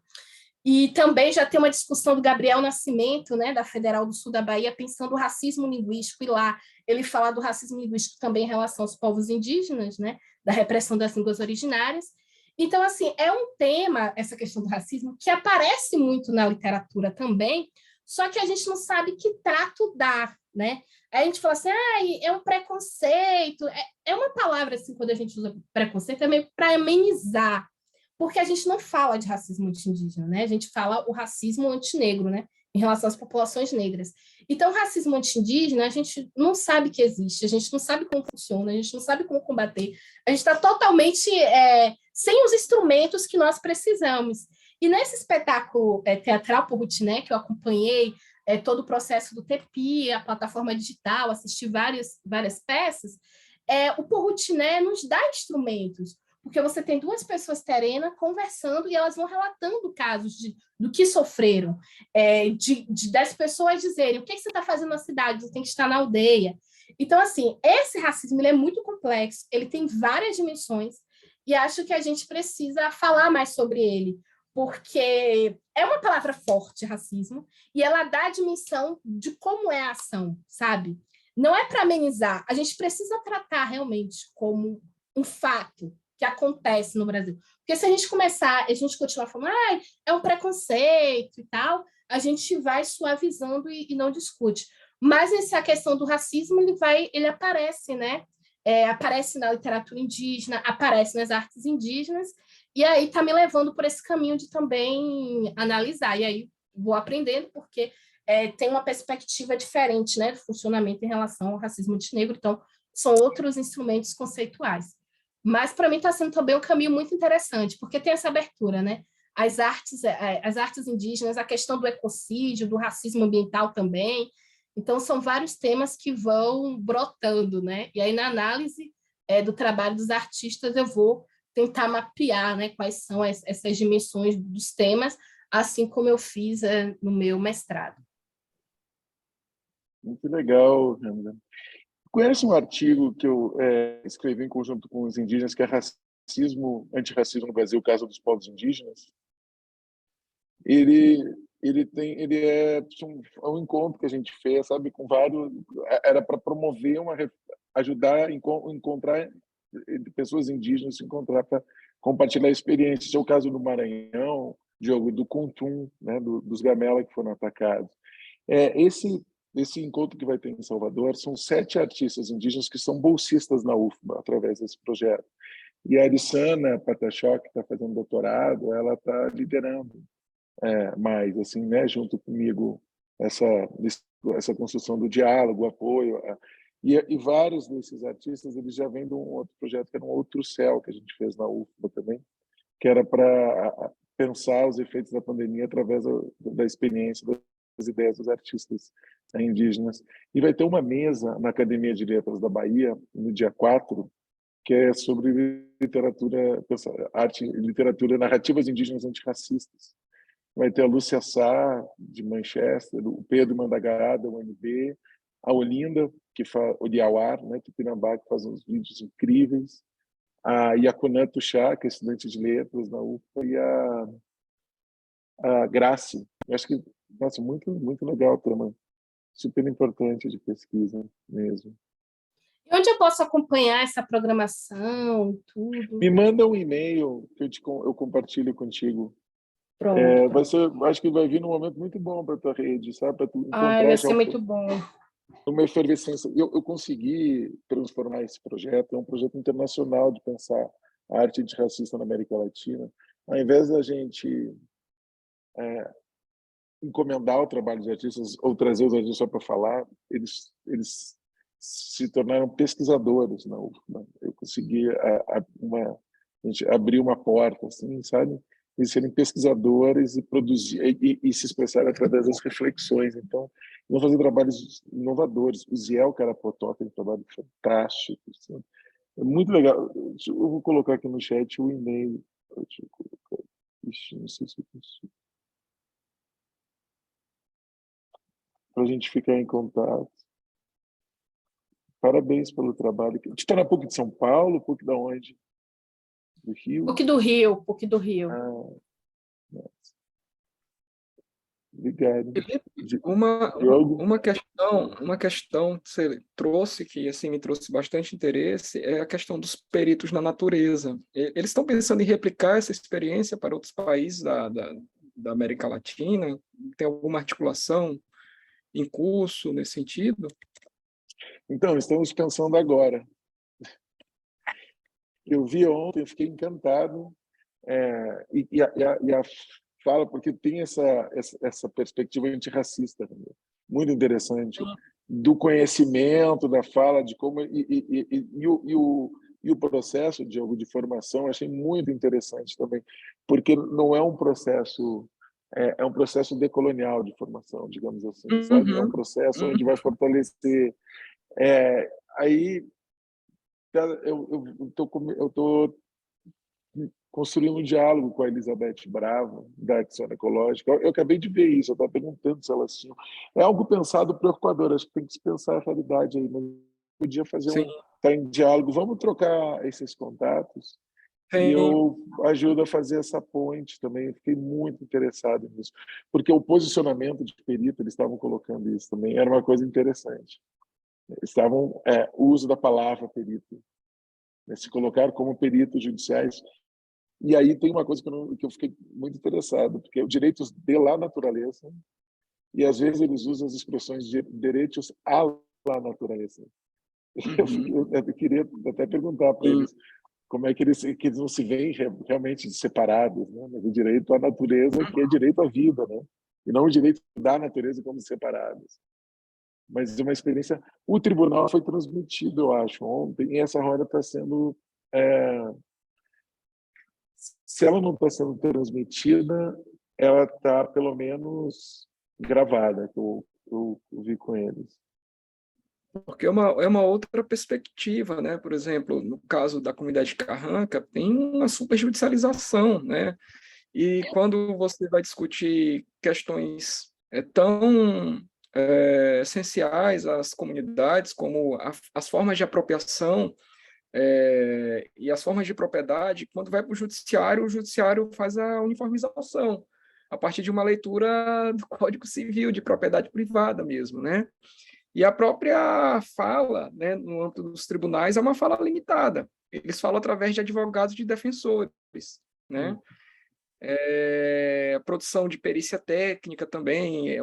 E também já tem uma discussão do Gabriel Nascimento, né, da Federal do Sul da Bahia, pensando o racismo linguístico, e lá ele fala do racismo linguístico também em relação aos povos indígenas, né, da repressão das línguas originárias. Então, assim, é um tema, essa questão do racismo, que aparece muito na literatura também, só que a gente não sabe que trato dá, né? Aí a gente fala assim, é um preconceito, é uma palavra, assim, quando a gente usa preconceito, é meio para amenizar, porque a gente não fala de racismo anti-indígena, né? A gente fala o racismo anti-negro, né? Em relação às populações negras. Então, o racismo anti-indígena, a gente não sabe que existe, a gente não sabe como funciona, a gente não sabe como combater, a gente está totalmente sem os instrumentos que nós precisamos. E nesse espetáculo teatral Purrutiné, que eu acompanhei todo o processo do TEPI, a plataforma digital, assisti várias peças, o Purrutiné nos dá instrumentos, porque você tem duas pessoas terenas conversando e elas vão relatando casos do que sofreram, das pessoas dizerem o que você está fazendo na cidade, você tem que estar na aldeia. Então, assim, esse racismo ele é muito complexo, ele tem várias dimensões, e acho que a gente precisa falar mais sobre ele, porque é uma palavra forte, racismo, e ela dá a dimensão de como é a ação, sabe? Não é para amenizar, a gente precisa tratar realmente como um fato que acontece no Brasil. Porque se a gente continuar falando, é um preconceito e tal, a gente vai suavizando e não discute. Mas essa questão do racismo, ele aparece, né? Aparece na literatura indígena, aparece nas artes indígenas, e aí está me levando por esse caminho de também analisar. E aí vou aprendendo, porque tem uma perspectiva diferente, né, do funcionamento em relação ao racismo antinegro, então são outros instrumentos conceituais. Mas para mim está sendo também um caminho muito interessante, porque tem essa abertura, né? As artes indígenas, a questão do ecocídio, do racismo ambiental também. Então, são vários temas que vão brotando, né? E aí, na análise do trabalho dos artistas, eu vou tentar mapear, né, quais são essas dimensões dos temas, assim como eu fiz no meu mestrado. Muito legal, Randa. Conhece um artigo que eu escrevi em conjunto com os indígenas, que é Racismo, Antirracismo no Brasil, o caso dos povos indígenas? Ele é um encontro que a gente fez, sabe, com vários, era para promover ajudar a encontrar pessoas indígenas, se encontrar para compartilhar experiências. Esse é o caso do Maranhão, Diogo, do Kuntum, né, dos Gamela que foram atacados. Esse encontro que vai ter em Salvador são 7 artistas indígenas que são bolsistas na UFBA através desse projeto. E a Arissana Patachó, que está fazendo doutorado, ela está liderando mais, assim, né, junto comigo, essa construção do diálogo, o apoio. E vários desses artistas eles já vêm de um outro projeto, que era um Outro Céu, que a gente fez na UFBA também, que era para pensar os efeitos da pandemia através da experiência, das ideias dos artistas indígenas. E vai ter uma mesa na Academia de Letras da Bahia, no dia 4, que é sobre arte, literatura, narrativas indígenas antirracistas. Vai ter a Lúcia Sá, de Manchester, o Pedro Mandagará, da UNB, a Olinda, que faz o Liauar, né, Tupinambá, que faz uns vídeos incríveis, a Yacunan Tuxá, que é estudante de letras na UFA, e a Grace. Eu acho que, nossa, muito, muito legal o tema. Super importante de pesquisa mesmo. E onde eu posso acompanhar essa programação, tudo? Me manda um e-mail que eu compartilho contigo. Pronto. Acho que vai vir num momento muito bom para a tua rede, sabe? Para tu Vai encontrar já ser muito bom. uma efervescência. Eu consegui transformar esse projeto em um projeto internacional de pensar a arte antirracista na América Latina. Ao invés da gente encomendar o trabalho dos artistas ou trazer os artistas só para falar, eles se tornaram pesquisadores na UFBA. Eu consegui a gente abrir uma porta, assim, sabe? E serem pesquisadores e produzir e se expressar através das reflexões. Então, vão fazer trabalhos inovadores. O Ziel Carapotó tem um trabalho fantástico. Assim. É muito legal. Eu vou colocar aqui no chat o e-mail. Deixa eu colocar. Ixi, não sei se eu consigo. Para a gente ficar em contato. Parabéns pelo trabalho. Tu está na PUC de São Paulo, PUC da onde? Do Rio? PUC do Rio, PUC do Rio. Nossa. Obrigado. Felipe, Di- uma, Diogo? uma questão que você trouxe, que assim, me trouxe bastante interesse, é a questão dos peritos na natureza. Eles estão pensando em replicar essa experiência para outros países da América Latina? Tem alguma articulação em curso nesse sentido? Então, estamos pensando agora. Eu vi ontem, eu fiquei encantado. E a fala, porque tem essa perspectiva antirracista também, muito interessante, do conhecimento, da fala, de como. E o processo de formação, eu achei muito interessante também, porque não é um processo. É um processo decolonial de formação, digamos assim, sabe? É um processo onde vai fortalecer. Aí eu estou construindo um diálogo com a Elizabeth Bravo, da Ação Ecológica. Eu acabei de ver isso, eu estava perguntando se elas tinham. É algo pensado preocupador, acho que tem que se pensar a realidade aí, mas podia fazer Sim, tá em diálogo, vamos trocar esses contatos, e sim. eu ajudo a fazer essa ponte também. Eu fiquei muito interessado nisso, porque o posicionamento de perito, eles estavam colocando isso também, era uma coisa interessante. Estavam, o uso da palavra perito, né, se colocar como peritos judiciais. E aí tem uma coisa que eu fiquei muito interessado, porque o direitos de la natureza, e às vezes eles usam as expressões de direitos à la natureza. Eu queria até perguntar para Sim. eles como é que eles não se veem realmente separados, né? Mas o direito à natureza, que é direito à vida, né? E não o direito da natureza como separados. Mas é uma experiência. O tribunal foi transmitido, eu acho, ontem, e essa roda está sendo. Se ela não está sendo transmitida, ela está pelo menos gravada, que eu vi com eles. Porque é uma outra perspectiva, né? Por exemplo, no caso da comunidade carranca, tem uma superjudicialização, né? E quando você vai discutir questões tão essenciais às comunidades, como as formas de apropriação e as formas de propriedade, quando vai para o judiciário faz a uniformização, a partir de uma leitura do Código Civil, de propriedade privada mesmo, né? E a própria fala, né, no âmbito dos tribunais, é uma fala limitada. Eles falam através de advogados de defensores, né? A produção de perícia técnica também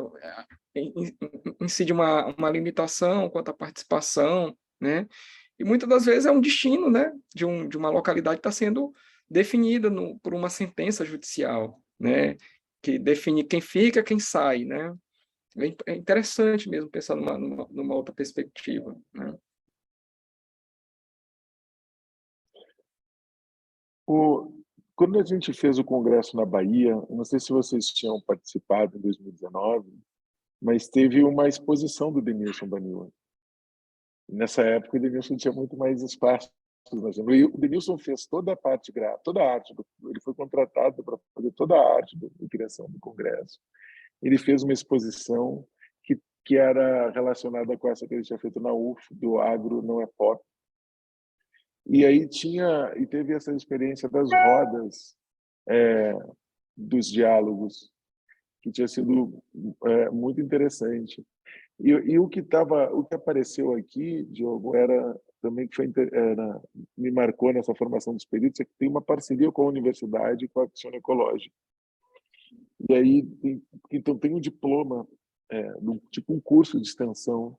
incide uma limitação quanto à participação, né? E muitas das vezes é um destino, né, de uma localidade que está sendo definida por uma sentença judicial, né, que define quem fica, quem sai, né? É interessante mesmo pensar numa outra perspectiva, né? Quando a gente fez o congresso na Bahia, eu não sei se vocês tinham participado em 2019, mas teve uma exposição do Denilson Baniwa. Nessa época, o Denilson tinha muito mais espaço. E o Denilson fez toda a parte gráfica, toda a arte. Ele foi contratado para fazer toda a arte da criação do congresso. Ele fez uma exposição que era relacionada com essa que ele tinha feito na UF, do Agro Não é Pop. E aí teve essa experiência das rodas, dos diálogos, que tinha sido muito interessante. E o que apareceu aqui, Diogo, era também que me marcou nessa formação dos peritos, é que tem uma parceria com a universidade e com a Ação Ecológica. E aí, então tem um diploma, tipo um curso de extensão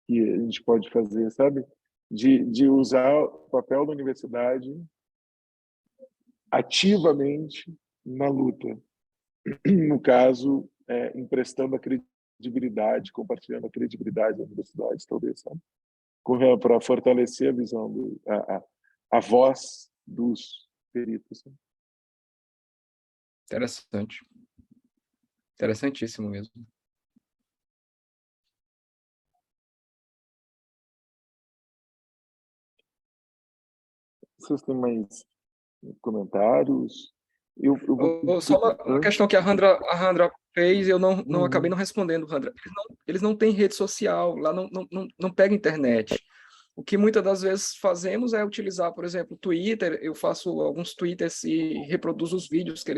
que a gente pode fazer, sabe? De usar o papel da universidade ativamente na luta. No caso, emprestando a credibilidade, compartilhando a credibilidade da universidade, talvez, sabe? Para fortalecer a visão, a voz dos peritos. Sabe? Interessante. Interessantíssimo mesmo. Vocês têm mais comentários? Só uma questão que a Randra fez, eu não acabei não respondendo, Randra. Eles não têm rede social, lá não pega internet. O que muitas das vezes fazemos é utilizar, por exemplo, o Twitter. Eu faço alguns twitters e reproduzo os vídeos que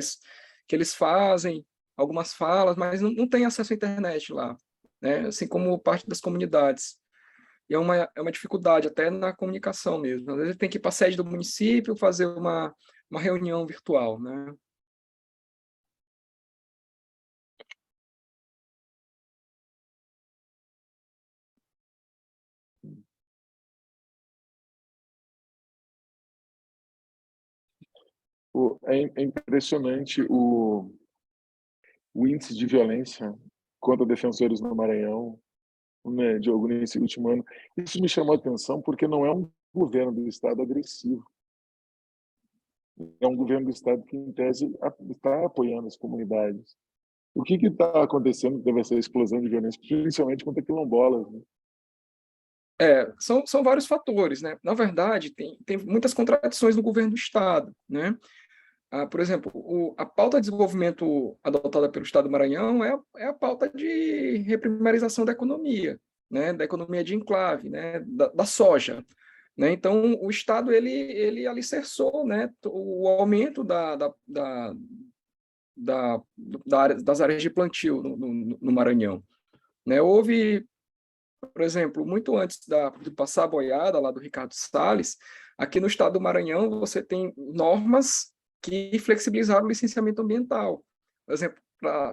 eles fazem, algumas falas, mas não tem acesso à internet lá, né? Assim como parte das comunidades. E é uma dificuldade até na comunicação mesmo. Às vezes tem que ir para a sede do município fazer uma reunião virtual, né? É impressionante o índice de violência contra defensores no Maranhão, né, Diogo, nesse último ano. Isso me chamou a atenção porque não é um governo do Estado agressivo. É um governo do Estado que, em tese, está apoiando as comunidades. O que está acontecendo que teve essa explosão de violência, principalmente contra quilombolas, né? São vários fatores, né? Na verdade, tem muitas contradições no governo do Estado, né? Por exemplo, a pauta de desenvolvimento adotada pelo Estado do Maranhão é a pauta de reprimarização da economia, né? Da economia de enclave, né? Da soja, né? Então, o Estado ele alicerçou, né? O aumento das áreas de plantio no Maranhão, né? Houve, por exemplo, muito antes de passar a boiada lá do Ricardo Salles, aqui no estado do Maranhão você tem normas que flexibilizaram o licenciamento ambiental. Por exemplo,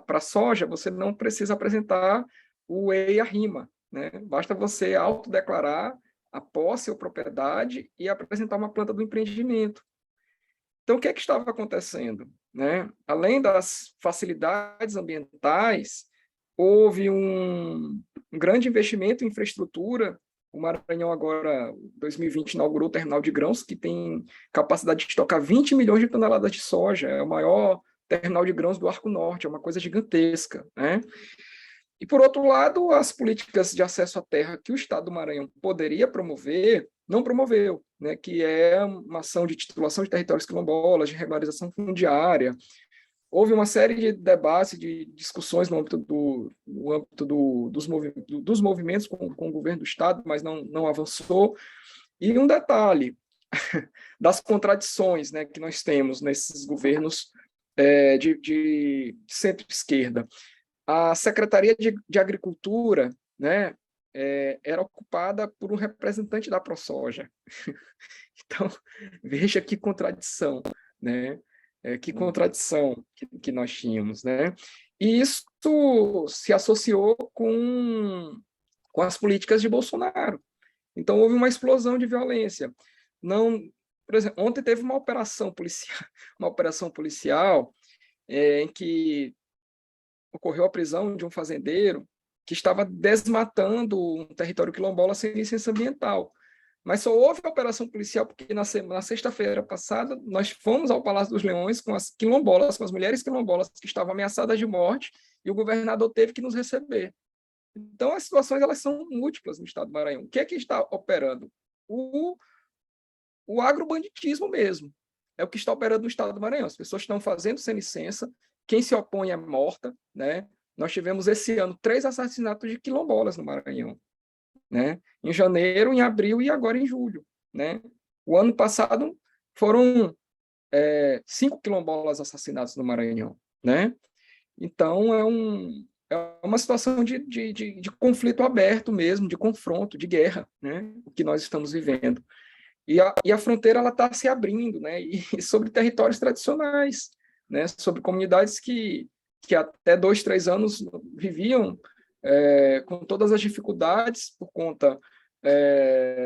para soja, você não precisa apresentar o EI e a RIMA, né? Basta você autodeclarar a posse ou propriedade e apresentar uma planta do empreendimento. Então, o que é que estava acontecendo, né? Além das facilidades ambientais, houve um grande investimento em infraestrutura. O Maranhão agora, em 2020, inaugurou o terminal de grãos, que tem capacidade de estocar 20 milhões de toneladas de soja. É o maior terminal de grãos do Arco Norte, é uma coisa gigantesca, né? E, por outro lado, as políticas de acesso à terra que o Estado do Maranhão poderia promover, não promoveu, né? Que é uma ação de titulação de territórios quilombolas, de regularização fundiária. Houve uma série de debates, de discussões dos movimentos com o governo do Estado, mas não avançou. E um detalhe das contradições, né, que nós temos nesses governos de centro-esquerda. A Secretaria de Agricultura, né, era ocupada por um representante da ProSoja. Então, veja que contradição, né? Que contradição que nós tínhamos, né? E isso se associou com as políticas de Bolsonaro. Então, houve uma explosão de violência. Não, por exemplo, ontem teve uma operação policial em que ocorreu a prisão de um fazendeiro que estava desmatando um território quilombola sem licença ambiental. Mas só houve a operação policial porque na sexta-feira passada nós fomos ao Palácio dos Leões com as quilombolas, com as mulheres quilombolas que estavam ameaçadas de morte, e o governador teve que nos receber. Então as situações elas são múltiplas no estado do Maranhão. O que é que está operando? O agrobanditismo mesmo. É o que está operando no estado do Maranhão. As pessoas estão fazendo sem licença, quem se opõe é morta, né? Nós tivemos esse ano 3 assassinatos de quilombolas no Maranhão, né? Em janeiro, em abril e agora em julho, né? O ano passado foram 5 quilombolas assassinados no Maranhão, né? Então é uma situação de conflito aberto mesmo, de confronto, de guerra, né? O que nós estamos vivendo. E a fronteira ela está se abrindo, né? E sobre territórios tradicionais, né? Sobre comunidades que até 2, 3 anos viviam com todas as dificuldades por conta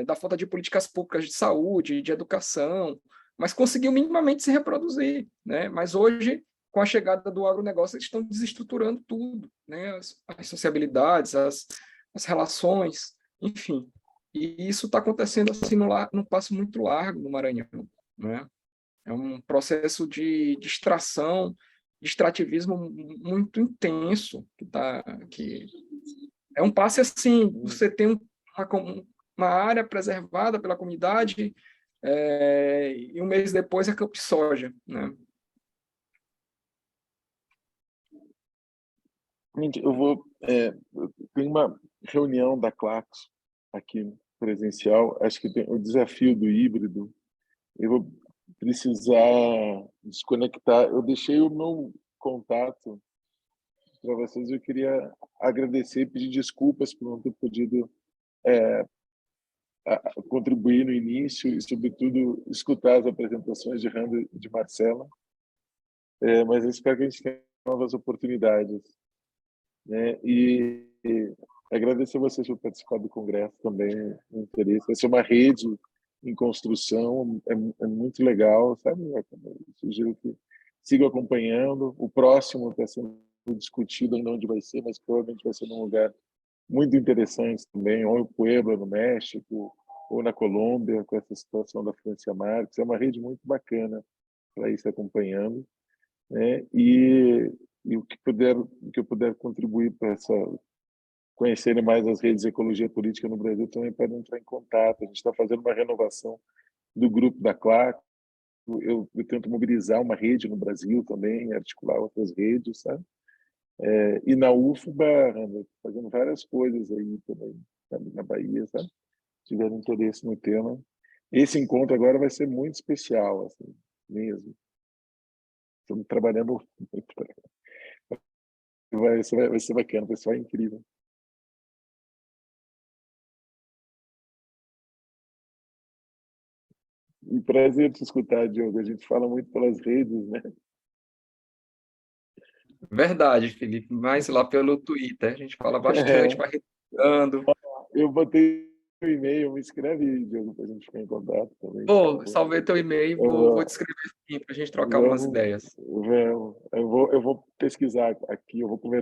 da falta de políticas públicas de saúde, de educação, mas conseguiu minimamente se reproduzir, né? Mas hoje, com a chegada do agronegócio, eles estão desestruturando tudo, né? As sociabilidades, as relações, enfim. E isso está acontecendo assim num passo muito largo no Maranhão, né? É um processo de extração, de extrativismo muito intenso que é um passe assim, você tem uma área preservada pela comunidade e um mês depois é campo de soja, né? Tem uma reunião da Claxo aqui presencial. Acho que tem o desafio do híbrido. Eu vou precisar desconectar. Eu deixei o meu contato para vocês. Eu queria agradecer e pedir desculpas por não ter podido contribuir no início e, sobretudo, escutar as apresentações de Randa e de Marcela. Mas eu espero que a gente tenha novas oportunidades, né? E agradecer a vocês por participar do congresso também, o interesse. Vai ser uma rede em construção, é muito legal, sabe? Eu sugiro que sigam acompanhando. O próximo está sendo discutido ainda onde vai ser, mas provavelmente vai ser num lugar muito interessante também, ou em Puebla, no México, ou na Colômbia, com essa situação da Francia Marques. É uma rede muito bacana para ir se acompanhando, né? E o que eu puder contribuir para conhecerem mais as redes de ecologia política no Brasil, também podem entrar em contato. A gente está fazendo uma renovação do grupo da CLAC. Eu tento mobilizar uma rede no Brasil também, articular outras redes, sabe? E na UFBA, fazendo várias coisas aí também, sabe? Na Bahia, sabe? Se tiver interesse no tema. Esse encontro agora vai ser muito especial, assim, mesmo. Estamos trabalhando muito. Vai ser bacana, o pessoal é incrível. E prazer te escutar, Diogo. A gente fala muito pelas redes, né? Verdade, Felipe, mas lá pelo Twitter a gente fala bastante, É, vai retweetando. eu botei o e-mail, me escreve aí, Diogo, para a gente ficar em contato também, por Pô, favor. salvei teu e-mail, Eu vou vou, te escrever sim para a gente trocar umas vamos, ideias. eu vou pesquisar aqui, eu vou conversar